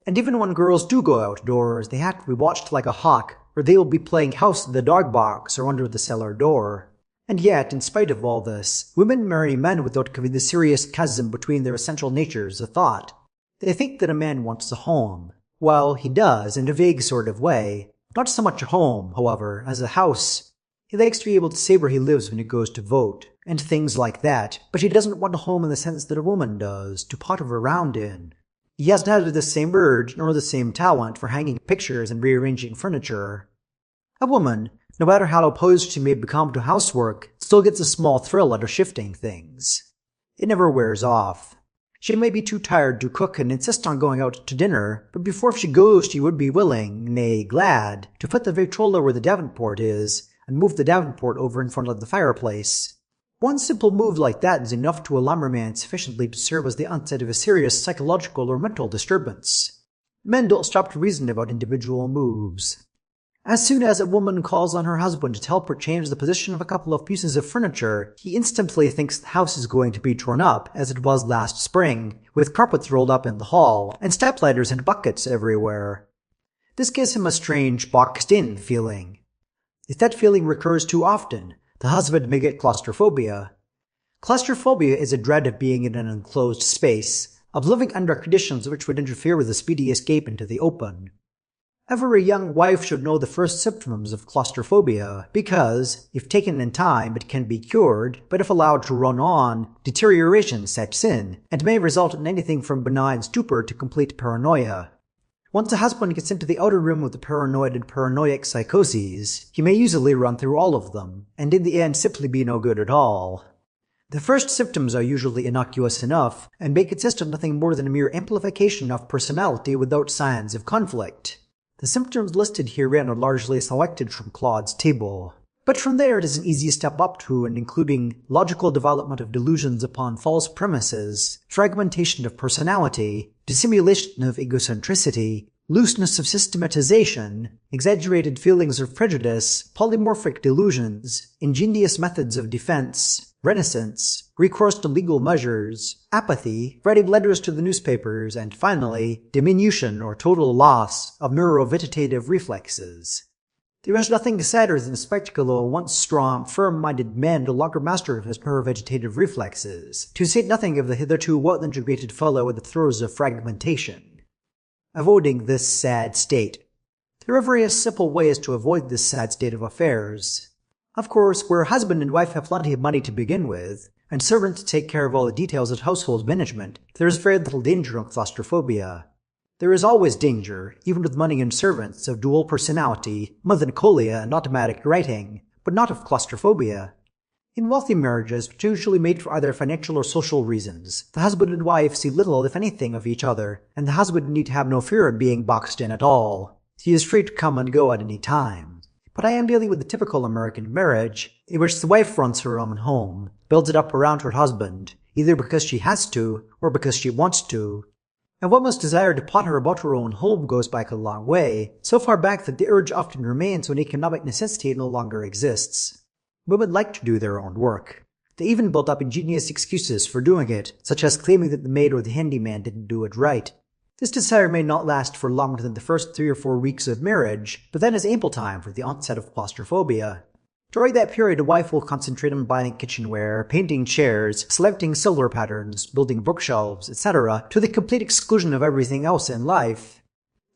And even when girls do go outdoors, they have to be watched like a hawk, or they will be playing house in the dog box or under the cellar door. And yet, in spite of all this, women marry men without giving the serious chasm between their essential natures a thought. They think that a man wants a home. Well, he does, in a vague sort of way. Not so much a home, however, as a house. He likes to be able to say where he lives when he goes to vote, and things like that, but he doesn't want a home in the sense that a woman does, to potter around in. He has neither the same urge nor the same talent for hanging pictures and rearranging furniture. A woman, no matter how opposed she may become to housework, still gets a small thrill out of shifting things. It never wears off. She may be too tired to cook and insist on going out to dinner, but before she goes she would be willing, nay glad, to put the Victrola where the Davenport is, and move the Davenport over in front of the fireplace. One simple move like that is enough to alarm a man sufficiently to serve as the onset of a serious psychological or mental disturbance. Men don't stop to reason about individual moves. As soon as a woman calls on her husband to help her change the position of a couple of pieces of furniture, he instantly thinks the house is going to be torn up, as it was last spring, with carpets rolled up in the hall, and stepladders and buckets everywhere. This gives him a strange, boxed-in feeling. If that feeling recurs too often, the husband may get claustrophobia. Claustrophobia is a dread of being in an enclosed space, of living under conditions which would interfere with a speedy escape into the open. Every young wife should know the first symptoms of claustrophobia, because, if taken in time, it can be cured, but if allowed to run on, deterioration sets in, and may result in anything from benign stupor to complete paranoia. Once a husband gets into the outer room with the paranoid and paranoiac psychoses, he may easily run through all of them, and in the end simply be no good at all. The first symptoms are usually innocuous enough, and may consist of nothing more than a mere amplification of personality without signs of conflict. The symptoms listed herein are largely selected from Claude's table. But from there it is an easy step up to and including logical development of delusions upon false premises, fragmentation of personality, dissimulation of egocentricity, looseness of systematization, exaggerated feelings of prejudice, polymorphic delusions, ingenious methods of defense, reticence, recourse to legal measures, apathy, writing letters to the newspapers, and finally, diminution or total loss of neurovegetative reflexes. There is nothing sadder than the spectacle of a once strong, firm-minded man no longer master of his neurovegetative reflexes, to say nothing of the hitherto well-integrated fellow in the throes of fragmentation. Avoiding this sad state. There are various simple ways to avoid this sad state of affairs. Of course, where husband and wife have plenty of money to begin with, and servants take care of all the details of household management, there is very little danger of claustrophobia. There is always danger, even with money and servants, of dual personality, melancholia, and automatic writing, but not of claustrophobia. In wealthy marriages, which are usually made for either financial or social reasons, the husband and wife see little, if anything, of each other, and the husband need have no fear of being boxed in at all. He is free to come and go at any time. But I am dealing with the typical American marriage, in which the wife runs her own home, builds it up around her husband, either because she has to, or because she wants to. And what must desire to potter about her own home goes back a long way, so far back that the urge often remains when economic necessity no longer exists. Women like to do their own work. They even build up ingenious excuses for doing it, such as claiming that the maid or the handyman didn't do it right. This desire may not last for longer than the first 3 or 4 weeks of marriage, but then is ample time for the onset of claustrophobia. During that period, a wife will concentrate on buying kitchenware, painting chairs, selecting silver patterns, building bookshelves, etc., to the complete exclusion of everything else in life.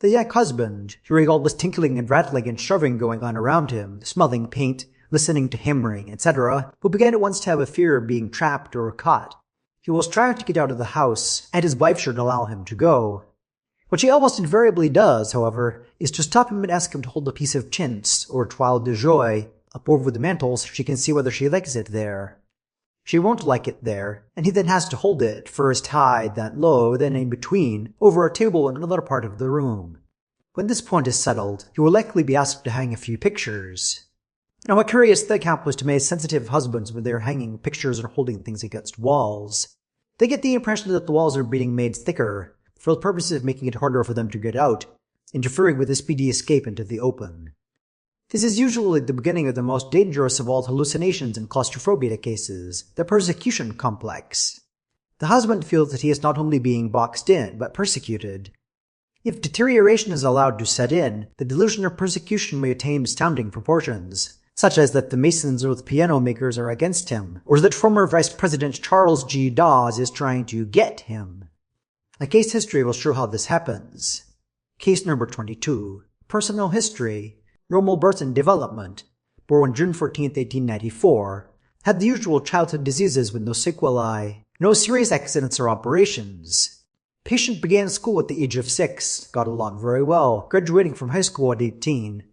The young husband, hearing all this tinkling and rattling and shoving going on around him, smelling paint, listening to hammering, etc., will begin at once to have a fear of being trapped or caught. He will strive to get out of the house, and his wife should allow him to go. What she almost invariably does, however, is to stop him and ask him to hold a piece of chintz, or toile de joie, up over the mantel so she can see whether she likes it there. She won't like it there, and he then has to hold it, first high, then low, then in between, over a table in another part of the room. When this point is settled, he will likely be asked to hang a few pictures. Now, a curious thing happens to many sensitive husbands when they are hanging pictures or holding things against walls. They get the impression that the walls are being made thicker, for the purpose of making it harder for them to get out, interfering with a speedy escape into the open. This is usually the beginning of the most dangerous of all hallucinations in claustrophobia cases, the persecution complex. The husband feels that he is not only being boxed in, but persecuted. If deterioration is allowed to set in, the delusion of persecution may attain astounding proportions, such as that the Masons or the piano makers are against him, or that former Vice President Charles G. Dawes is trying to get him. A case history will show how this happens. Case number 22. Personal history. Normal birth and development. Born June 14, 1894. Had the usual childhood diseases with no sequelae. No serious accidents or operations. Patient began school at the age of 6. Got along very well, graduating from high school at 18.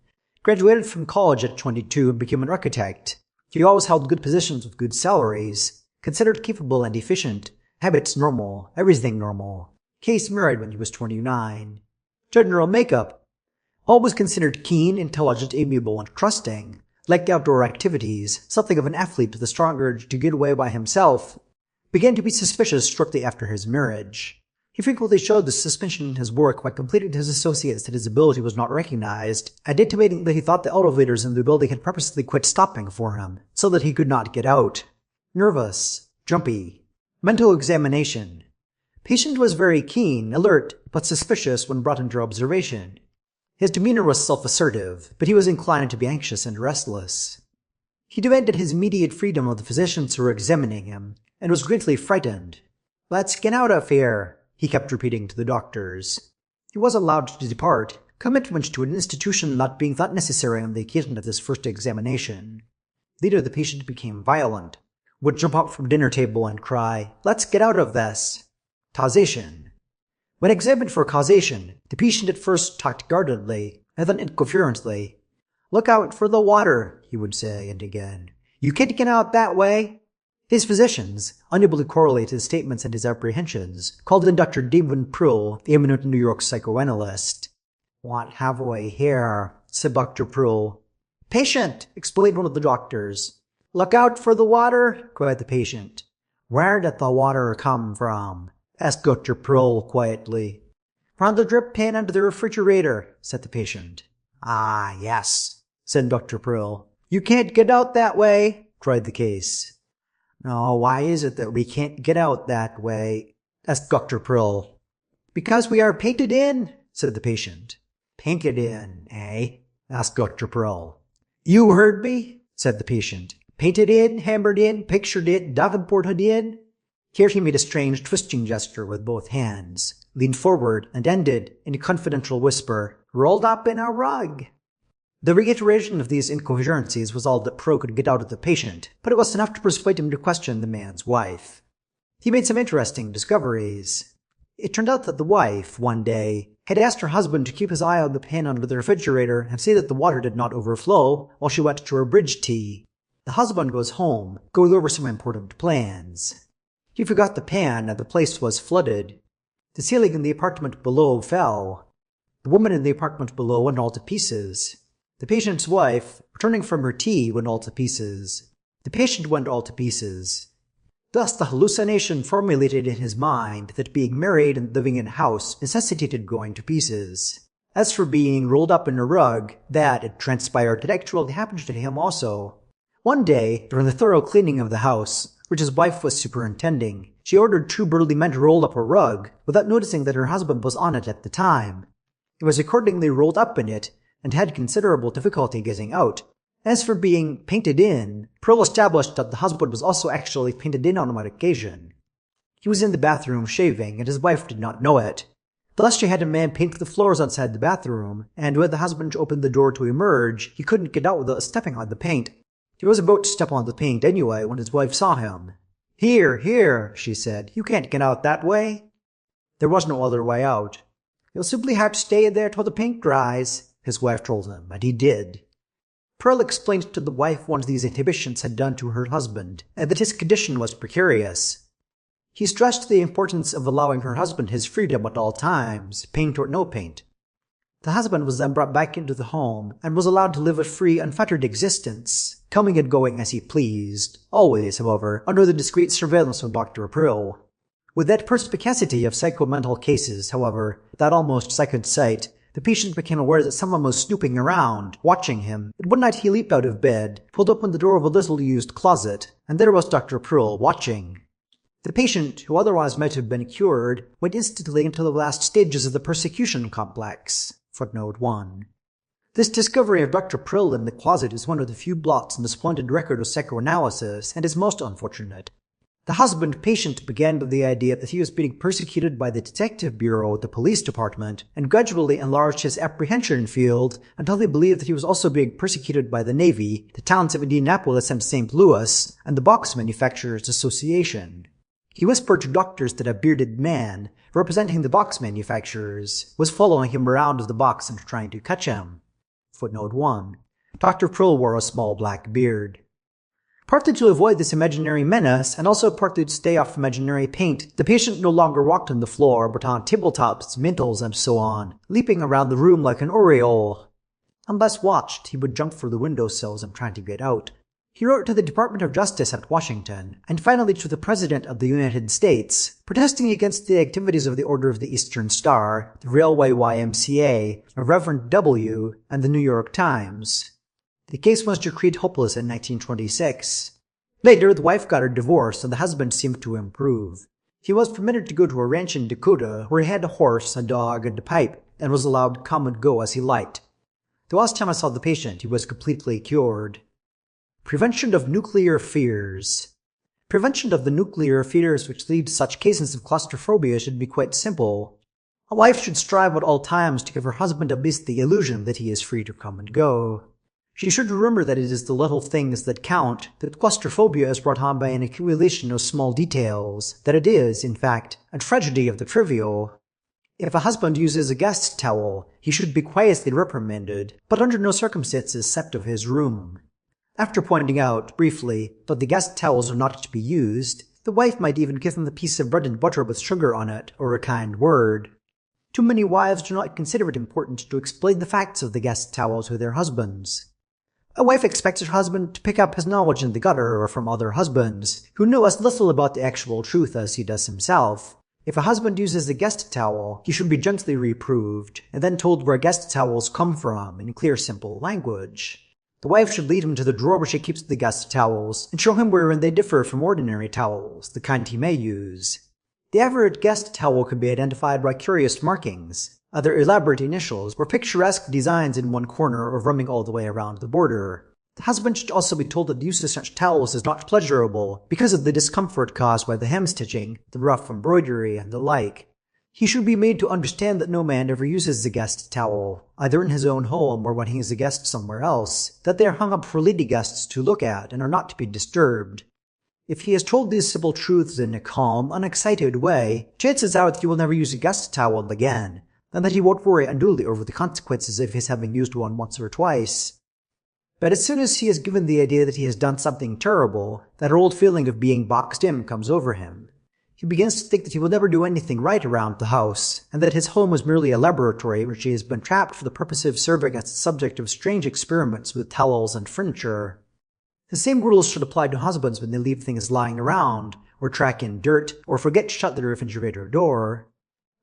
Graduated from college at 22 and became an architect. He always held good positions with good salaries. Considered capable and efficient. Habits normal. Everything normal. Case married when he was 29. General makeup. Always considered keen, intelligent, amiable, and trusting. Liked outdoor activities, something of an athlete with a strong urge to get away by himself. Began to be suspicious shortly after his marriage. He frequently showed this suspicion in his work by complaining to his associates that his ability was not recognized, and intimating that he thought the elevators in the building had purposely quit stopping for him, so that he could not get out. Nervous. Jumpy. Mental examination. Patient was very keen, alert, but suspicious when brought under observation. His demeanor was self-assertive, but he was inclined to be anxious and restless. He demanded his immediate freedom of the physicians who were examining him, and was greatly frightened. "Let's get out of here," he kept repeating to the doctors. He was allowed to depart, commitment to an institution not being thought necessary on the occasion of this first examination. Later the patient became violent, would jump up from dinner table and cry, "Let's get out of this." Causation. When examined for causation, the patient at first talked guardedly, and then incoherently. "Look out for the water," he would say, and again, "You can't get out that way." His physicians, unable to correlate his statements and his apprehensions, called in Dr. David Prull, the eminent New York psychoanalyst. "What have we here?" said Dr. Prull. "Patient," explained one of the doctors. "Look out for the water," cried the patient. "Where did the water come from?" asked Dr. Prull quietly. "From the drip pan under the refrigerator," said the patient. "Ah, yes," said Dr. Prull. "You can't get out that way," cried the case. "No, why is it that we can't get out that way?" asked Dr. Prull. "Because we are painted in," said the patient. "Painted in, eh?" asked Dr. Pearl. You heard me, said the patient. Painted in, hammered in, pictured in, Davenported in. Here he made a strange twisting gesture with both hands, leaned forward, and ended, in a confidential whisper, rolled up in a rug. The reiteration of these incoherencies was all that Pearl could get out of the patient, but it was enough to persuade him to question the man's wife. He made some interesting discoveries. It turned out that the wife, one day, had asked her husband to keep his eye on the pan under the refrigerator and see that the water did not overflow while she went to her bridge tea. The husband goes home, goes over some important plans. He forgot the pan and the place was flooded. The ceiling in the apartment below fell. The woman in the apartment below went all to pieces. The patient's wife, returning from her tea, went all to pieces. The patient went all to pieces. Thus the hallucination formulated in his mind that being married and living in a house necessitated going to pieces. As for being rolled up in a rug, that, it transpired, had actually happened to him also. One day, during the thorough cleaning of the house, which his wife was superintending, she ordered 2 burly men to roll up a rug, without noticing that her husband was on it at the time. He was accordingly rolled up in it, and had considerable difficulty getting out. As for being painted in, Pearl established that the husband was also actually painted in on one occasion. He was in the bathroom shaving, and his wife did not know it. Thus she had a man paint the floors outside the bathroom, and when the husband opened the door to emerge, he couldn't get out without stepping on the paint. He was about to step on the paint anyway when his wife saw him. Here, here, she said, you can't get out that way. There was no other way out. You'll simply have to stay there till the paint dries, his wife told him, and he did. Pearl explained to the wife what these inhibitions had done to her husband, and that his condition was precarious. He stressed the importance of allowing her husband his freedom at all times, paint or no paint. The husband was then brought back into the home, and was allowed to live a free, unfettered existence, coming and going as he pleased, always, however, under the discreet surveillance of Dr. Pearl. With that perspicacity of psychomental cases, however, that almost second sight, the patient became aware that someone was snooping around, watching him, and one night he leaped out of bed, pulled open the door of a little-used closet, and there was Dr. Pearl watching. The patient, who otherwise might have been cured, went instantly into the last stages of the persecution complex. Footnote 1. This discovery of Dr. Pearl in the closet is one of the few blots in the splendid record of psychoanalysis, and is most unfortunate. The husband-patient began with the idea that he was being persecuted by the detective bureau, the police department, and gradually enlarged his apprehension field until he believed that he was also being persecuted by the Navy, the towns of Indianapolis and St. Louis, and the Box Manufacturers Association. He whispered to doctors that a bearded man, representing the box manufacturers, was following him around the box and trying to catch him. Footnote 1. Dr. Pearl wore a small black beard. Partly to avoid this imaginary menace, and also partly to stay off imaginary paint, the patient no longer walked on the floor, but on tabletops, mantels, and so on, leaping around the room like an oriole. Unless watched, he would jump for the windowsills and try to get out. He wrote to the Department of Justice at Washington, and finally to the President of the United States, protesting against the activities of the Order of the Eastern Star, the Railway YMCA, Reverend W., and the New York Times. The case was decreed hopeless in 1926. Later, the wife got a divorce, and the husband seemed to improve. He was permitted to go to a ranch in Dakota, where he had a horse, a dog, and a pipe, and was allowed to come and go as he liked. The last time I saw the patient, he was completely cured. Prevention of nuclear fears. Prevention of the nuclear fears which lead to such cases of claustrophobia should be quite simple. A wife should strive at all times to give her husband at least the illusion that he is free to come and go. She should remember that it is the little things that count, that claustrophobia is brought on by an accumulation of small details, that it is, in fact, a tragedy of the trivial. If a husband uses a guest towel, he should be quietly reprimanded, but under no circumstances except of his room. After pointing out, briefly, that the guest towels are not to be used, the wife might even give him a piece of bread and butter with sugar on it, or a kind word. Too many wives do not consider it important to explain the facts of the guest towel to their husbands. A wife expects her husband to pick up his knowledge in the gutter or from other husbands, who know as little about the actual truth as he does himself. If a husband uses a guest towel, he should be gently reproved, and then told where guest towels come from in clear, simple language. The wife should lead him to the drawer where she keeps the guest towels, and show him wherein they differ from ordinary towels, the kind he may use. The average guest towel can be identified by curious markings. Other elaborate initials were picturesque designs in one corner or running all the way around the border. The husband should also be told that the use of such towels is not pleasurable because of the discomfort caused by the hem-stitching, the rough embroidery, and the like. He should be made to understand that no man ever uses the guest towel, either in his own home or when he is a guest somewhere else, that they are hung up for lady guests to look at and are not to be disturbed. If he is told these simple truths in a calm, unexcited way, chances are that he will never use a guest towel again, and that he won't worry unduly over the consequences of his having used one once or twice. But as soon as he is given the idea that he has done something terrible, that old feeling of being boxed in comes over him. He begins to think that he will never do anything right around the house, and that his home is merely a laboratory where he has been trapped for the purpose of serving as the subject of strange experiments with towels and furniture. The same rules should apply to husbands when they leave things lying around, or track in dirt, or forget to shut the refrigerator door.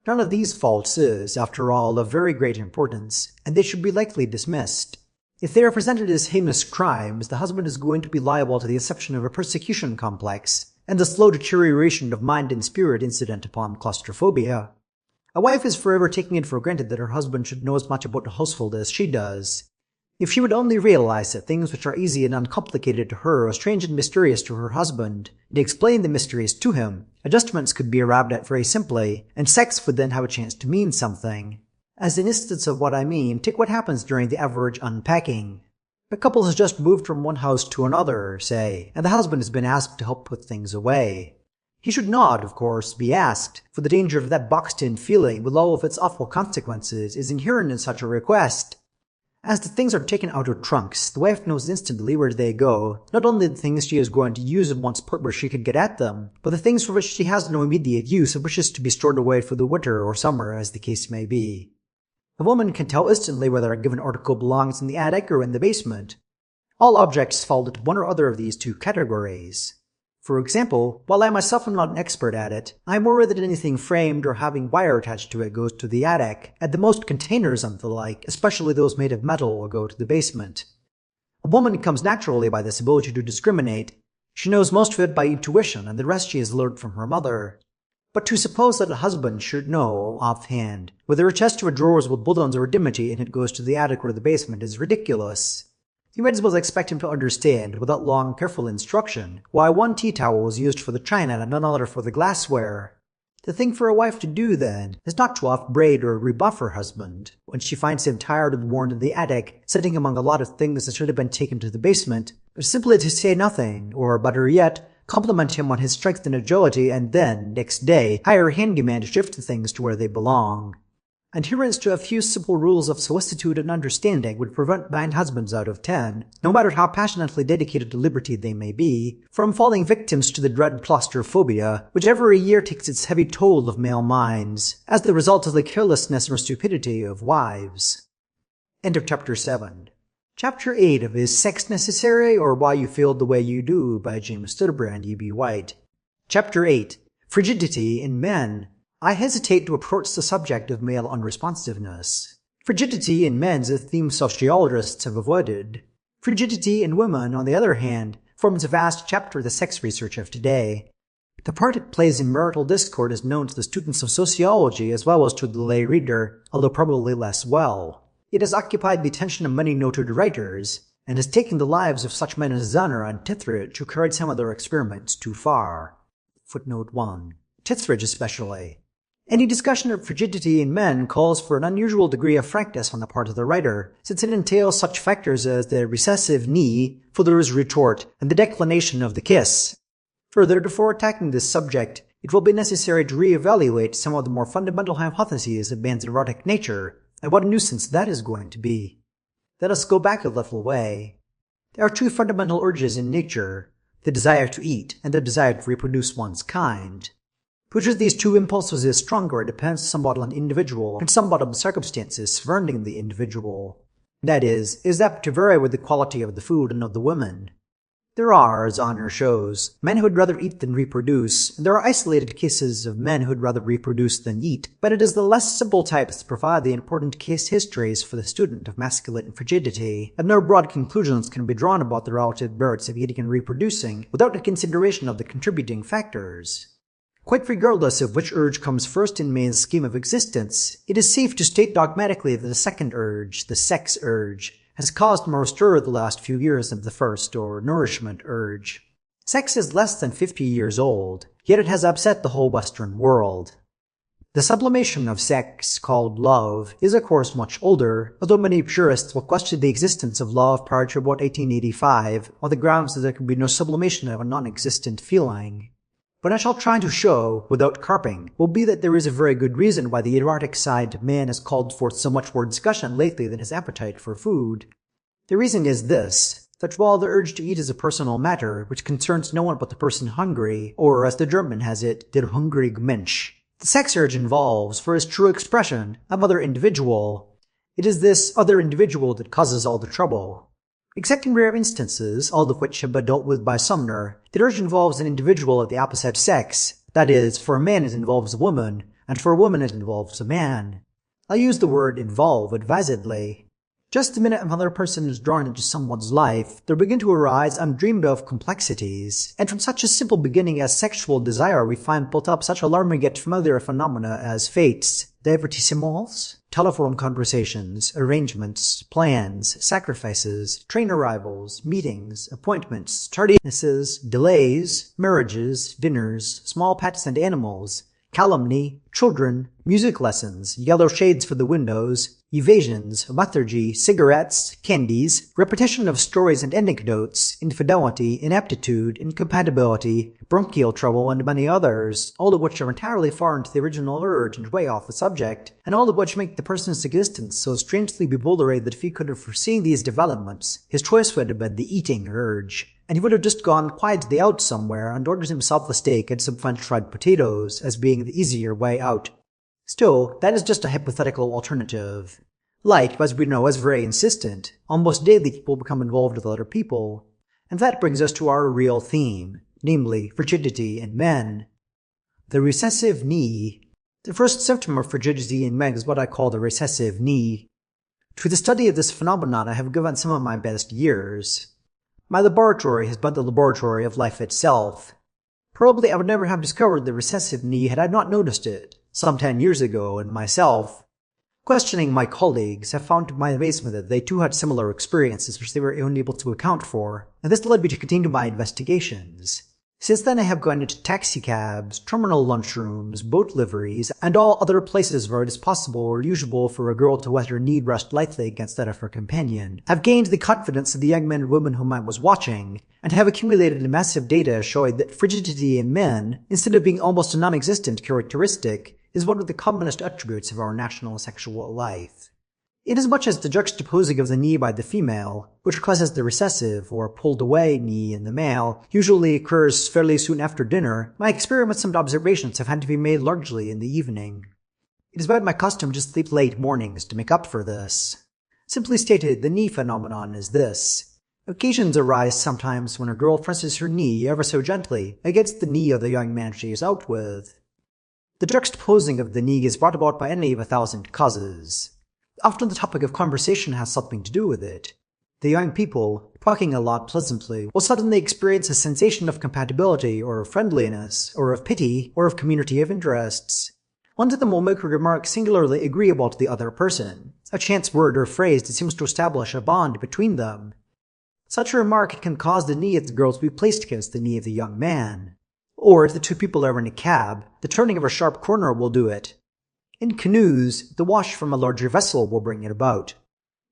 None of these faults is, after all, of very great importance, and they should be lightly dismissed. If they are presented as heinous crimes, the husband is going to be liable to the inception of a persecution complex, and the slow deterioration of mind and spirit incident upon claustrophobia. A wife is forever taking it for granted that her husband should know as much about the household as she does. If she would only realize that things which are easy and uncomplicated to her are strange and mysterious to her husband, and explain the mysteries to him, adjustments could be arrived at very simply, and sex would then have a chance to mean something. As an instance of what I mean, take what happens during the average unpacking. A couple has just moved from one house to another, say, and the husband has been asked to help put things away. He should not, of course, be asked, for the danger of that boxed-in feeling with all of its awful consequences is inherent in such a request. As the things are taken out of trunks, the wife knows instantly where they go, not only the things she is going to use in one spot where she could get at them, but the things for which she has no immediate use and wishes to be stored away for the winter or summer, as the case may be. A woman can tell instantly whether a given article belongs in the attic or in the basement. All objects fall into one or other of these two categories. For example, while I myself am not an expert at it, I am worried that anything framed or having wire attached to it goes to the attic. At the most, containers and the like, especially those made of metal, will go to the basement. A woman comes naturally by this ability to discriminate. She knows most of it by intuition, and the rest she has learned from her mother. But to suppose that a husband should know, offhand, whether a chest of drawers with buttons or dimity and it goes to the attic or the basement is ridiculous. You might as well expect him to understand, without long, careful instruction, why one tea towel is used for the china and another for the glassware. The thing for a wife to do, then, is not to upbraid or rebuff her husband, when she finds him tired and worn in the attic, sitting among a lot of things that should have been taken to the basement, but simply to say nothing, or, better yet, compliment him on his strength and agility, and then, next day, hire a handyman to shift the things to where they belong. Adherence to a few simple rules of solicitude and understanding would prevent 9 husbands out of 10, no matter how passionately dedicated to liberty they may be, from falling victims to the dread claustrophobia, which every year takes its heavy toll of male minds, as the result of the carelessness or stupidity of wives. End of Chapter 7. Chapter 8 of Is Sex Necessary or Why You Feel the Way You Do by James Thurber and E. White. Chapter 8. Frigidity in Men. I hesitate to approach the subject of male unresponsiveness. Frigidity in men is a theme sociologists have avoided. Frigidity in women, on the other hand, forms a vast chapter of the sex research of today. The part it plays in marital discord is known to the students of sociology as well as to the lay reader, although probably less well. It has occupied the attention of many noted writers, and has taken the lives of such men as Zanner and Tithridge, who carried some of their experiments too far. Footnote 1. Tithridge especially. Any discussion of frigidity in men calls for an unusual degree of frankness on the part of the writer, since it entails such factors as the recessive knee, Fuller's retort, and the declination of the kiss. Further, before attacking this subject, it will be necessary to re-evaluate some of the more fundamental hypotheses of man's erotic nature, and what a nuisance that is going to be. Let us go back a little way. There are 2 fundamental urges in nature, the desire to eat and the desire to reproduce one's kind. Which of these 2 impulses is stronger depends somewhat on the individual and somewhat on the circumstances surrounding the individual. That is apt to vary with the quality of the food and of the women. There are, as honor shows, men who would rather eat than reproduce, and there are isolated cases of men who would rather reproduce than eat, but it is the less simple types that provide the important case histories for the student of masculine frigidity, and no broad conclusions can be drawn about the relative merits of eating and reproducing without a consideration of the contributing factors. Quite regardless of which urge comes first in man's scheme of existence, it is safe to state dogmatically that the second urge, the sex urge, has caused more stir the last few years than the first, or nourishment urge. Sex is less than 50 years old, yet it has upset the whole Western world. The sublimation of sex, called love, is of course much older, although many purists will question the existence of love prior to about 1885, on the grounds that there can be no sublimation of a non-existent feeling. What I shall try to show, without carping, will be that there is a very good reason why the erotic side of man has called forth so much more discussion lately than his appetite for food. The reason is this, that while the urge to eat is a personal matter, which concerns no one but the person hungry, or as the German has it, der hungrige Mensch, the sex urge involves, for its true expression, a other individual. It is this other individual that causes all the trouble. Except in rare instances, all of which have been dealt with by Sumner, the urge involves an individual of the opposite sex. That is, for a man it involves a woman, and for a woman it involves a man. I use the word involve advisedly. Just the minute another person is drawn into someone's life, there begin to arise undreamed of complexities, and from such a simple beginning as sexual desire we find built up such alarming yet familiar phenomena as fates, divertissements, telephone conversations, arrangements, plans, sacrifices, train arrivals, meetings, appointments, tardinesses, delays, marriages, dinners, small pets and animals, calumny, children, music lessons, yellow shades for the windows, evasions, lethargy, cigarettes, candies, repetition of stories and anecdotes, infidelity, inaptitude, incompatibility, bronchial trouble, and many others, all of which are entirely foreign to the original urge and way off the subject, and all of which make the person's existence so strangely bewildering that if he could have foreseen these developments, his choice would have been the eating urge, and he would have just gone quietly out somewhere and ordered himself a steak and some French fried potatoes as being the easier way out. Still, that is just a hypothetical alternative. Life, as we know, is very insistent. Almost daily people become involved with other people. And that brings us to our real theme, namely frigidity in men. The recessive knee. The first symptom of frigidity in men is what I call the recessive knee. To the study of this phenomenon I have given some of my best years. My laboratory has been the laboratory of life itself. Probably I would never have discovered the recessive knee had I not noticed it, some 10 years ago, and myself. Questioning my colleagues, I found to my amazement that they too had similar experiences which they were unable to account for, and this led me to continue my investigations. Since then I have gone into taxicabs, terminal lunchrooms, boat liveries, and all other places where it is possible or usual for a girl to let her need rest lightly against that of her companion. I've gained the confidence of the young men and women whom I was watching, and have accumulated massive data showing that frigidity in men, instead of being almost a non-existent characteristic, is one of the commonest attributes of our national sexual life. Inasmuch as the juxtaposing of the knee by the female, which causes the recessive or pulled away knee in the male, usually occurs fairly soon after dinner, my experiments and observations have had to be made largely in the evening. It is about my custom to sleep late mornings to make up for this. Simply stated, the knee phenomenon is this. Occasions arise sometimes when a girl presses her knee ever so gently against the knee of the young man she is out with. The juxtaposing of the knee is brought about by any of 1,000 causes. Often the topic of conversation has something to do with it. The young people, talking a lot pleasantly, will suddenly experience a sensation of compatibility, or of friendliness, or of pity, or of community of interests. One of them will make a remark singularly agreeable to the other person, a chance word or phrase that seems to establish a bond between them. Such a remark can cause the knee of the girl to be placed against the knee of the young man. Or, if the two people are in a cab, the turning of a sharp corner will do it. In canoes, the wash from a larger vessel will bring it about.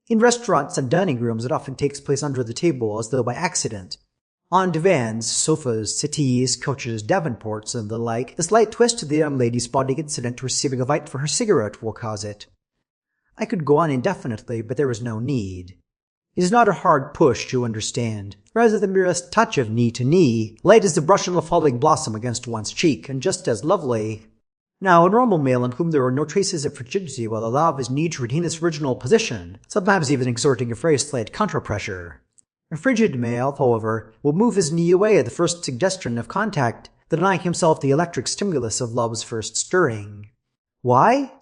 In restaurants and dining rooms it often takes place under the table as though by accident. On divans, sofas, settees, couches, davenports, and the like, the slight twist to the young lady's body incident to receiving a light for her cigarette will cause it. I could go on indefinitely, but there is no need. It is not a hard push to understand. Rather the merest touch of knee to knee, light as the brush of a falling blossom against one's cheek, and just as lovely. Now, a normal male in whom there are no traces of frigidity will allow his knee to retain its original position, sometimes even exerting a very slight contrapressure. A frigid male, however, will move his knee away at the first suggestion of contact, denying himself the electric stimulus of love's first stirring. Why?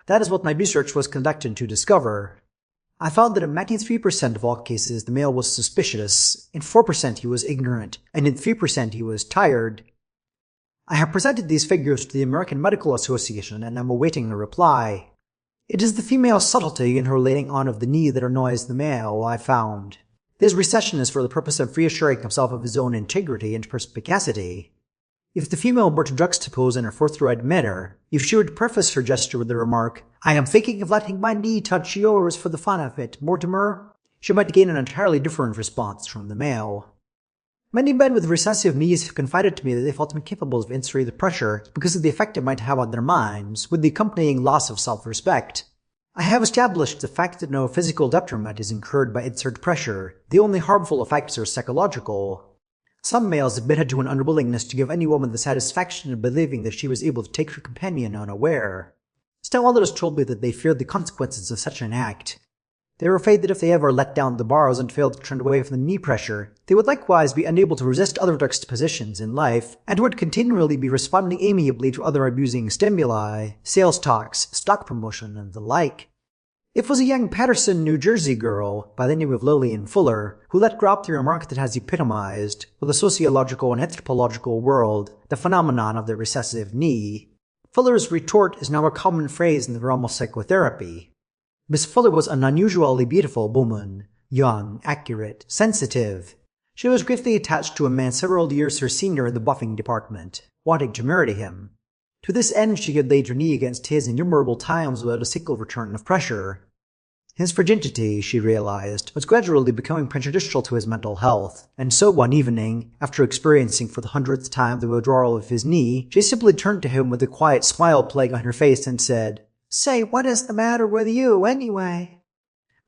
That is what my research was conducted to discover. I found that in 93% of all cases the male was suspicious, in 4% he was ignorant, and in 3% he was tired. I have presented these figures to the American Medical Association and am awaiting a reply. It is the female's subtlety in her laying on of the knee that annoys the male, I found. This recession is for the purpose of reassuring himself of his own integrity and perspicacity. If the female were to juxtapose in a forthright manner, if she were to preface her gesture with the remark, "I am thinking of letting my knee touch yours for the fun of it, Mortimer," she might gain an entirely different response from the male. Many men with recessive knees have confided to me that they felt incapable of answering the pressure because of the effect it might have on their minds, with the accompanying loss of self-respect. I have established the fact that no physical detriment is incurred by insert pressure. The only harmful effects are psychological. Some males admitted to an unwillingness to give any woman the satisfaction of believing that she was able to take her companion unaware. Still others told me that they feared the consequences of such an act. They were afraid that if they ever let down the bars and failed to turn away from the knee pressure, they would likewise be unable to resist other juxtapositions in life, and would continually be responding amiably to other abusing stimuli, sales talks, stock promotion, and the like. It was a young Paterson, New Jersey girl by the name of Lillian Fuller who let drop the remark that has epitomized, for the sociological and anthropological world, the phenomenon of the recessive knee. Fuller's retort is now a common phrase in the realm of psychotherapy. Miss Fuller was an unusually beautiful woman, young, accurate, sensitive. She was greatly attached to a man several years her senior in the buffing department, wanting to marry him. To this end she had laid her knee against his innumerable times without a single return of pressure. His frigidity, she realized, was gradually becoming prejudicial to his mental health, and so one evening, after experiencing for the 100th time the withdrawal of his knee, she simply turned to him with a quiet smile playing on her face and said, "Say, what is the matter with you, anyway?"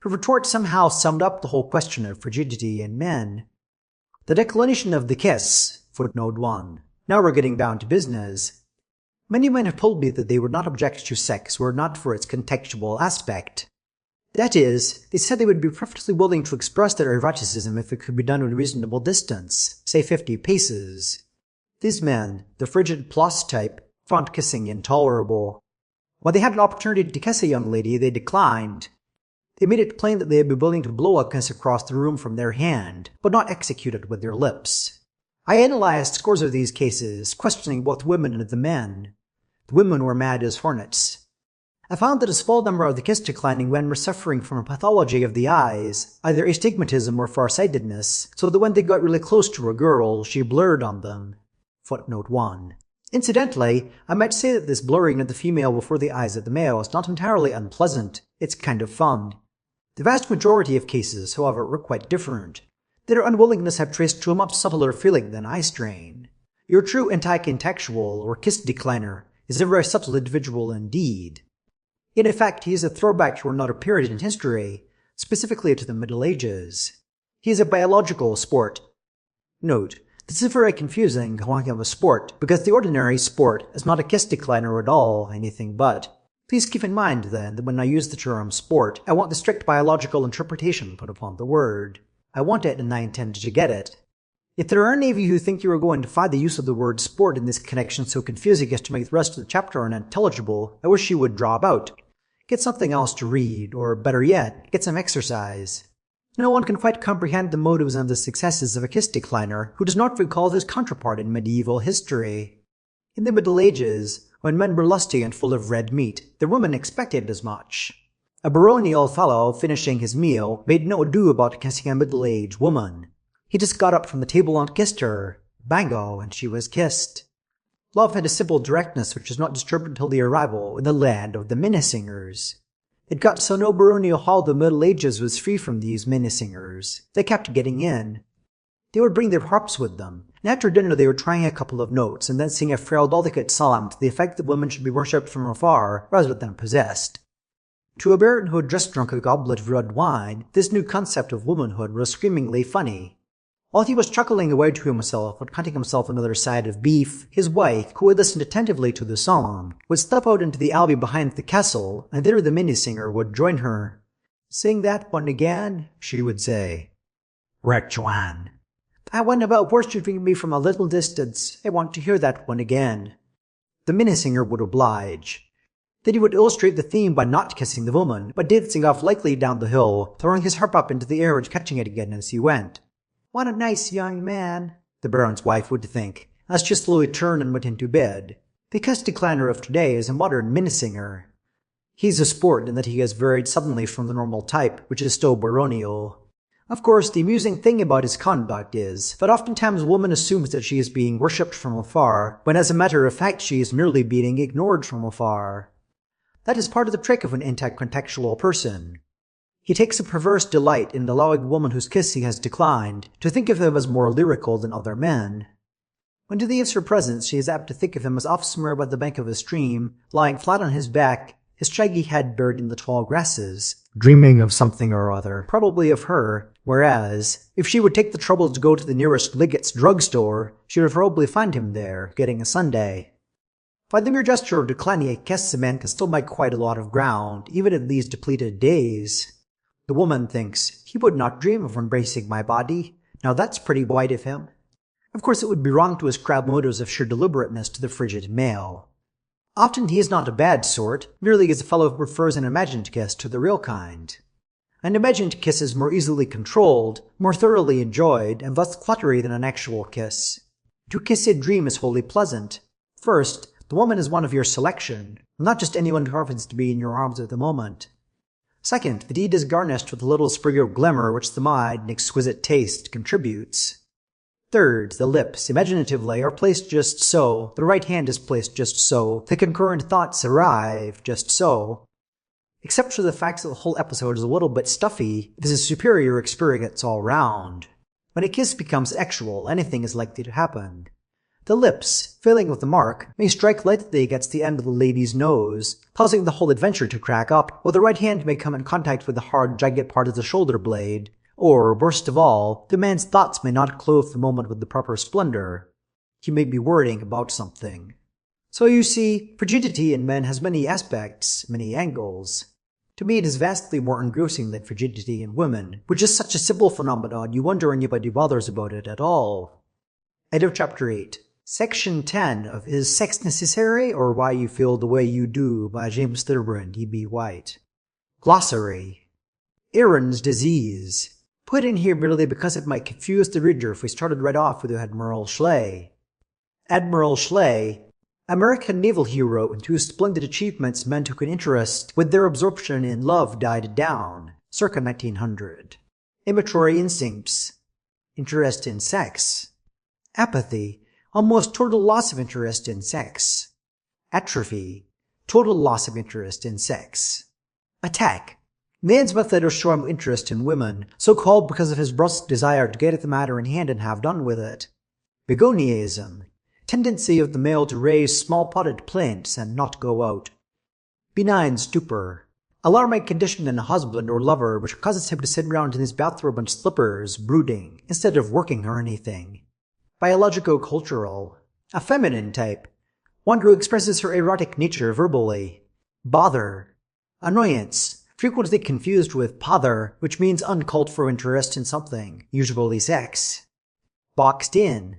Her retort somehow summed up the whole question of frigidity in men. The declination of the kiss, footnote 1. Now we're getting down to business. Many men have told me that they would not object to sex were it not for its contextual aspect. That is, they said they would be perfectly willing to express their eroticism if it could be done at a reasonable distance, say 50 paces. These men, the frigid plus type, found kissing intolerable. When they had an opportunity to kiss a young lady, they declined. They made it plain that they would be willing to blow a kiss across the room from their hand, but not execute it with their lips. I analyzed scores of these cases, questioning both women and the men. The women were mad as hornets. I found that a small number of the kiss-declining men were suffering from a pathology of the eyes, either astigmatism or farsightedness, so that when they got really close to a girl, she blurred on them. Footnote 1. Incidentally, I might say that this blurring of the female before the eyes of the male is not entirely unpleasant. It's kind of fun. The vast majority of cases, however, were quite different. Their unwillingness have traced to a much subtler feeling than eye strain. Your true anti-contextual, or kiss-decliner, is a very subtle individual indeed. In effect, he is a throwback to another period in history, specifically to the Middle Ages. He is a biological sport. Note, this is very confusing, calling him a sport, because the ordinary sport is not a kiss decliner at all, anything but. Please keep in mind, then, that when I use the term sport, I want the strict biological interpretation put upon the word. I want it and I intend to get it. If there are any of you who think you are going to find the use of the word sport in this connection so confusing as to make the rest of the chapter unintelligible, I wish you would drop out. Get something else to read, or better yet, get some exercise. No one can quite comprehend the motives and the successes of a kiss decliner who does not recall his counterpart in medieval history. In the Middle Ages, when men were lusty and full of red meat, their women expected as much. A baronial fellow, finishing his meal, made no ado about kissing a middle-aged woman. He just got up from the table and kissed her. Bango, and she was kissed. Love had a simple directness which was not disturbed until the arrival in the land of the Minnesingers. It got so no baronial hall of the Middle Ages was free from these Minnesingers. They kept getting in. They would bring their harps with them, and after dinner they would try a couple of notes and then sing a frail delicate psalm to the effect that women should be worshipped from afar rather than possessed. To a baron who had just drunk a goblet of red wine, this new concept of womanhood was screamingly funny. While he was chuckling away to himself and cutting himself another side of beef, his wife, who had listened attentively to the song, would step out into the alley behind the castle, and there the minnesinger would join her. "Sing that one again," she would say. "Wretch one. That one about worshipping me from a little distance. I want to hear that one again." The minnesinger would oblige. Then he would illustrate the theme by not kissing the woman, but dancing off lightly down the hill, throwing his harp up into the air and catching it again as he went. "What a nice young man," the baron's wife would think, as she slowly turned and went into bed. The Kiss decliner of today is a modern minisinger. He's a sport in that he has varied suddenly from the normal type, which is still baronial. Of course, the amusing thing about his conduct is that oftentimes a woman assumes that she is being worshipped from afar, when as a matter of fact she is merely being ignored from afar. That is part of the trick of an anti-contextual person. He takes a perverse delight in allowing a woman whose kiss he has declined to think of him as more lyrical than other men. When he leaves her presence, she is apt to think of him as off somewhere by the bank of a stream, lying flat on his back, his shaggy head buried in the tall grasses, dreaming of something or other, probably of her, whereas, if she would take the trouble to go to the nearest Liggett's drugstore, she would probably find him there, getting a sundae. By the mere gesture of declining a kiss, a man can still make quite a lot of ground, even in these depleted days. The woman thinks, he would not dream of embracing my body. Now that's pretty white of him. Of course, it would be wrong to ascribe motives of sheer deliberateness to the frigid male. Often he is not a bad sort, merely is a fellow who prefers an imagined kiss to the real kind. An imagined kiss is more easily controlled, more thoroughly enjoyed, and less cluttery than an actual kiss. To kiss a dream is wholly pleasant. First, the woman is one of your selection, not just anyone who happens to be in your arms at the moment. Second, the deed is garnished with a little sprig of glamour which the mind and exquisite taste contributes. Third, the lips, imaginatively, are placed just so, the right hand is placed just so, the concurrent thoughts arrive just so. Except for the fact that the whole episode is a little bit stuffy, it is a superior experience all round. When a kiss becomes actual, anything is likely to happen. The lips, failing with the mark, may strike lightly against the end of the lady's nose, causing the whole adventure to crack up, while the right hand may come in contact with the hard, jagged part of the shoulder blade. Or, worst of all, the man's thoughts may not clothe the moment with the proper splendor. He may be worrying about something. So you see, frigidity in men has many aspects, many angles. To me it is vastly more engrossing than frigidity in women, which is such a simple phenomenon you wonder anybody bothers about it at all. End of Chapter 8. Section 10 of Is Sex Necessary or Why You Feel the Way You Do by James Thurber and E. White. Glossary. Aaron's disease. Put in here merely because it might confuse the reader if we started right off with Admiral Schley. Admiral Schley, American naval hero and whose splendid achievements men took an interest with their absorption in love died down, circa 1900. Immature instincts. Interest in sex. Apathy, almost total loss of interest in sex. Atrophy, total loss of interest in sex. Attack. Man's method of showing interest in women, so called because of his brusque desire to get at the matter in hand and have done with it. Begoniaism, tendency of the male to raise small-potted plants and not go out. Benign stupor, alarming condition in a husband or lover which causes him to sit around in his bathrobe and slippers, brooding, instead of working or anything. Biologico-cultural, a feminine type, one who expresses her erotic nature verbally. Bother, annoyance, frequently confused with pother, which means uncalled for interest in something, usually sex. Boxed in,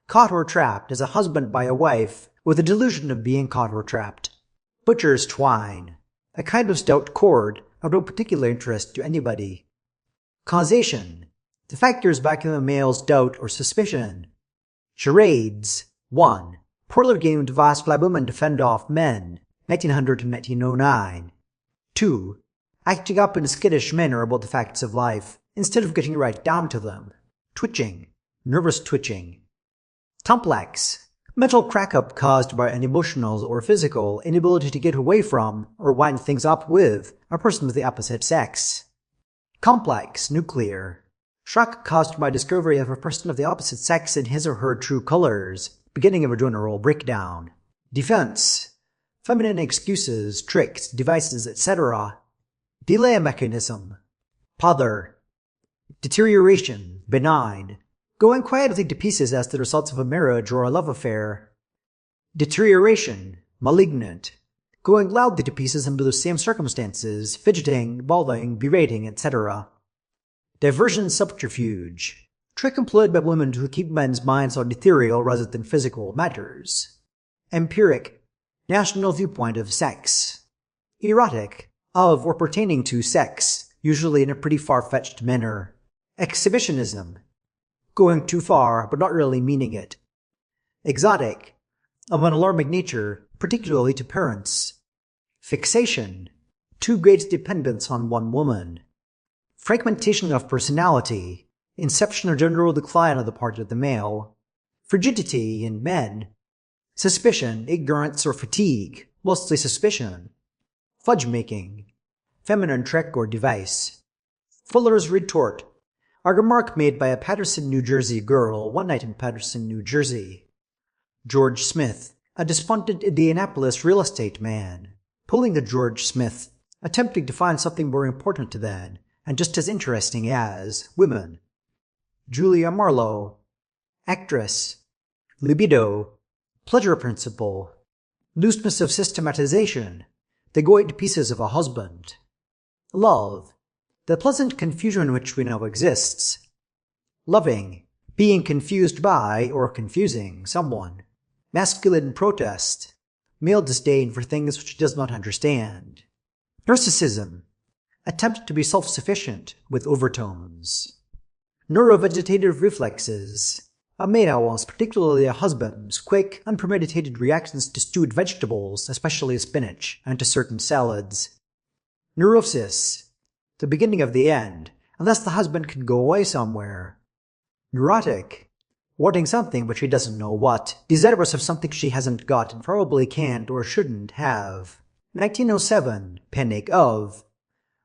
caught or trapped as a husband by a wife, with the delusion of being caught or trapped. Butcher's twine, a kind of stout cord, of no particular interest to anybody. Causation, the factors backing a male's doubt or suspicion. Charades. 1. Parlor game to ask by women to fend off men, 1900 to 1909. 2. Acting up in a skittish manner about the facts of life, instead of getting right down to them. Twitching. Nervous twitching. Complex. Mental crack-up caused by an emotional or physical inability to get away from, or wind things up with, a person of the opposite sex. Complex. Nuclear. Shock caused by discovery of a person of the opposite sex in his or her true colors, beginning of a general breakdown. Defense. Feminine excuses, tricks, devices, etc. Delay mechanism. Pother. Deterioration. Benign. Going quietly to pieces as the result of a marriage or a love affair. Deterioration. Malignant. Going loudly to pieces under the same circumstances, fidgeting, bawling, berating, etc. Diversion subterfuge. Trick employed by women to keep men's minds on ethereal rather than physical matters. Empiric. National viewpoint of sex. Erotic. Of or pertaining to sex, usually in a pretty far-fetched manner. Exhibitionism. Going too far, but not really meaning it. Exotic, of an alarming nature, particularly to parents. Fixation, too great dependence on one woman. Fragmentation of personality, inception or general decline on the part of the male. Frigidity in men. Suspicion, ignorance, or fatigue, mostly suspicion. Fudge-making, feminine trick or device. Fuller's retort, a remark made by a Paterson, New Jersey girl one night in Paterson, New Jersey. George Smith, a despondent Indianapolis real estate man, pulling a George Smith, attempting to find something more important than, and just as interesting as, women. Julia Marlowe, actress. Libido, pleasure principle. Looseness of systematization, the going to pieces of a husband. Love, the pleasant confusion which we know exists. Loving, being confused by or confusing someone. Masculine protest, male disdain for things which he does not understand. Narcissism, attempt to be self-sufficient with overtones. Neurovegetative reflexes, a male's, particularly a husband's, quick, unpremeditated reactions to stewed vegetables, especially spinach, and to certain salads. Neurosis, the beginning of the end, unless the husband can go away somewhere. Neurotic, wanting something but she doesn't know what, desirous of something she hasn't got and probably can't or shouldn't have. 1907, panic of.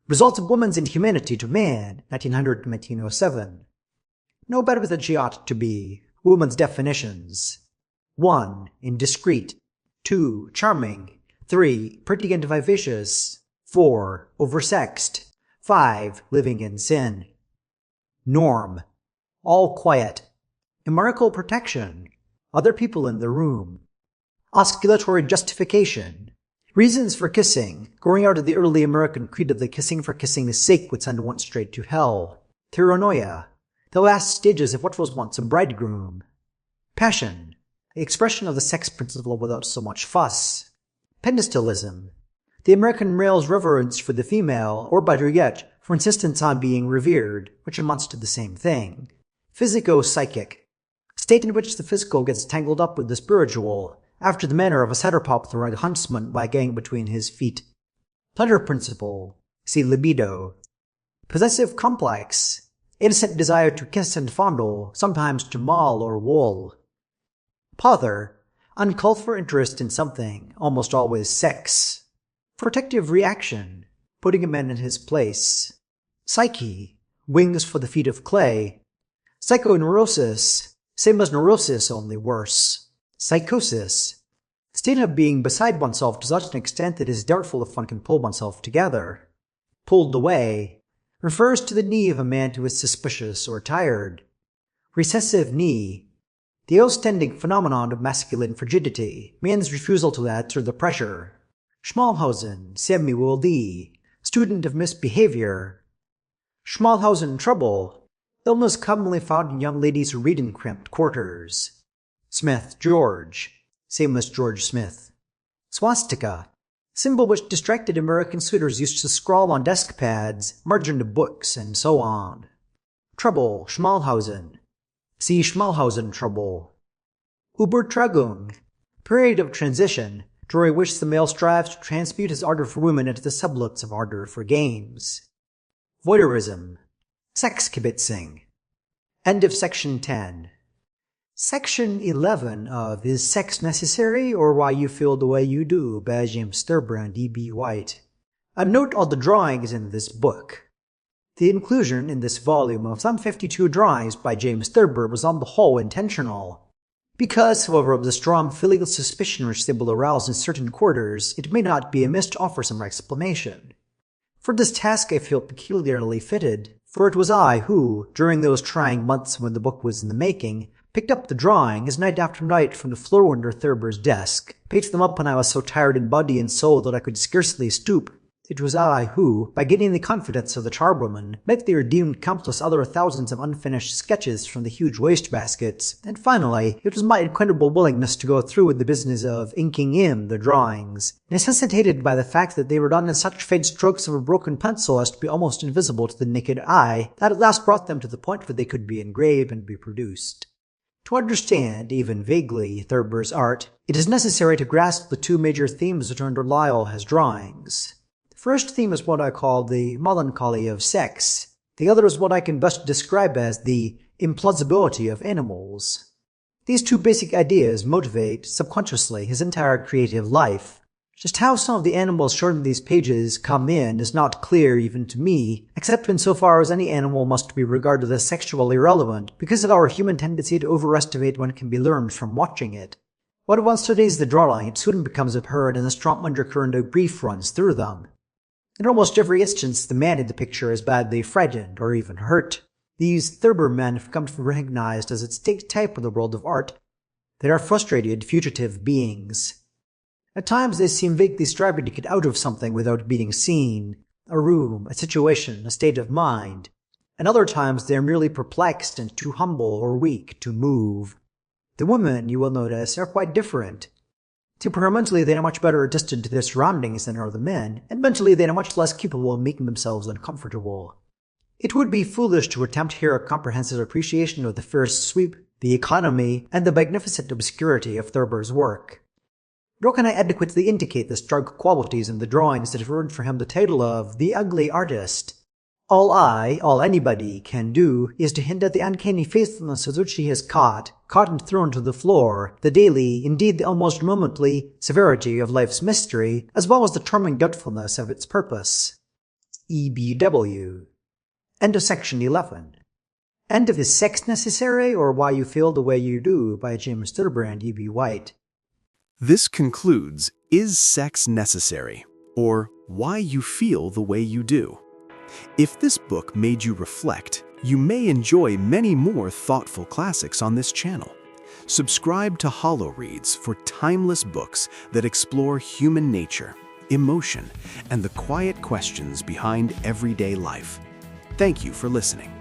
Results of woman's inhumanity to man, 1900 to 1907. No better than she ought to be. Woman's definitions. 1. Indiscreet. 2. Charming. 3. Pretty and vivacious. 4. Oversexed. 5. Living in sin. Norm. All quiet. Numerical protection. Other people in the room. Osculatory justification. Reasons for kissing. Growing out of the early American creed of the kissing for kissing's sake would send one straight to hell. Theronoia. The last stages of what was once a bridegroom. Passion, the expression of the sex principle without so much fuss. Pedestalism, the American male's reverence for the female, or better yet, for insistence on being revered, which amounts to the same thing. Physico-psychic, state in which the physical gets tangled up with the spiritual, after the manner of a satyrpop throwing a huntsman by a gang between his feet. Pleasure principle, see libido. Possessive complex, innocent desire to kiss and fondle, sometimes to maul or wool. Pother, uncalled for interest in something, almost always sex. Protective reaction, putting a man in his place. Psyche, wings for the feet of clay. Psychoneurosis, same as neurosis, only worse. Psychosis, state of being beside oneself to such an extent that it is doubtful if one can pull oneself together. Pulled away, refers to the knee of a man who is suspicious or tired. Recessive knee, the outstanding phenomenon of masculine frigidity, man's refusal to answer the pressure. Schmalhausen, Samuel D., student of misbehavior. Schmalhausen trouble, illness commonly found in young ladies who read in cramped quarters. Smith, George, same as George Smith. Swastika, symbol which distracted American suitors used to scrawl on desk pads, margin of books, and so on. Trouble, Schmalhausen. See Schmalhausen trouble. Übertragung, period of transition, during which the male strives to transmute his ardor for women into the sublets of ardor for games. Voyeurism, sex kibitzing. End of section 10. Section 11 of Is Sex Necessary or Why You Feel the Way You Do by James Thurber and E. White. A note on the drawings in this book. The inclusion in this volume of some 52 drawings by James Thurber was on the whole intentional. Because, however, of the strong filial suspicion which they will arouse in certain quarters, it may not be amiss to offer some explanation. For this task I feel peculiarly fitted, for it was I who, during those trying months when the book was in the making, picked up the drawings night after night from the floor under Thurber's desk, picked them up when I was so tired in body and soul that I could scarcely stoop. It was I who, by gaining the confidence of the charwoman, mentally redeemed countless other thousands of unfinished sketches from the huge wastebaskets, and finally, it was my incredible willingness to go through with the business of inking in the drawings, necessitated by the fact that they were done in such faint strokes of a broken pencil as to be almost invisible to the naked eye, that at last brought them to the point where they could be engraved and be produced. To understand, even vaguely, Thurber's art, it is necessary to grasp the two major themes that underlie all his drawings. The first theme is what I call the melancholy of sex. The other is what I can best describe as the implausibility of animals. These two basic ideas motivate, subconsciously, his entire creative life. Just how some of the animals shown in these pages come in is not clear even to me, except insofar as any animal must be regarded as sexually relevant because of our human tendency to overestimate what can be learned from watching it. When one studies the drawing, it soon becomes apparent and a strong undercurrent of grief runs through them. In almost every instance, the man in the picture is badly frightened or even hurt. These Thurber men have come to be recognized as a distinct type in the world of art. They are frustrated, fugitive beings. At times they seem vaguely striving to get out of something without being seen, a room, a situation, a state of mind. And other times they are merely perplexed and too humble or weak to move. The women, you will notice, are quite different. Temperamentally, they are much better adjusted to their surroundings than are the men, and mentally they are much less capable of making themselves uncomfortable. It would be foolish to attempt here a comprehensive appreciation of the first sweep, the economy, and the magnificent obscurity of Thurber's work. Nor can I adequately indicate the stark qualities in the drawings that have earned for him the title of the ugly artist. All anybody can do is to hint at the uncanny faithfulness with which he has caught and thrown to the floor, the daily, indeed the almost momently, severity of life's mystery, as well as the charming doubtfulness of its purpose. E.B.W. End of section 11. End of Is Sex Necessary or Why You Feel the Way You Do by James Thurber and E. White. This concludes Is Sex Necessary? Or Why You Feel the Way You Do. If this book made you reflect, you may enjoy many more thoughtful classics on this channel. Subscribe to Hollow Reads for timeless books that explore human nature, emotion, and the quiet questions behind everyday life. Thank you for listening.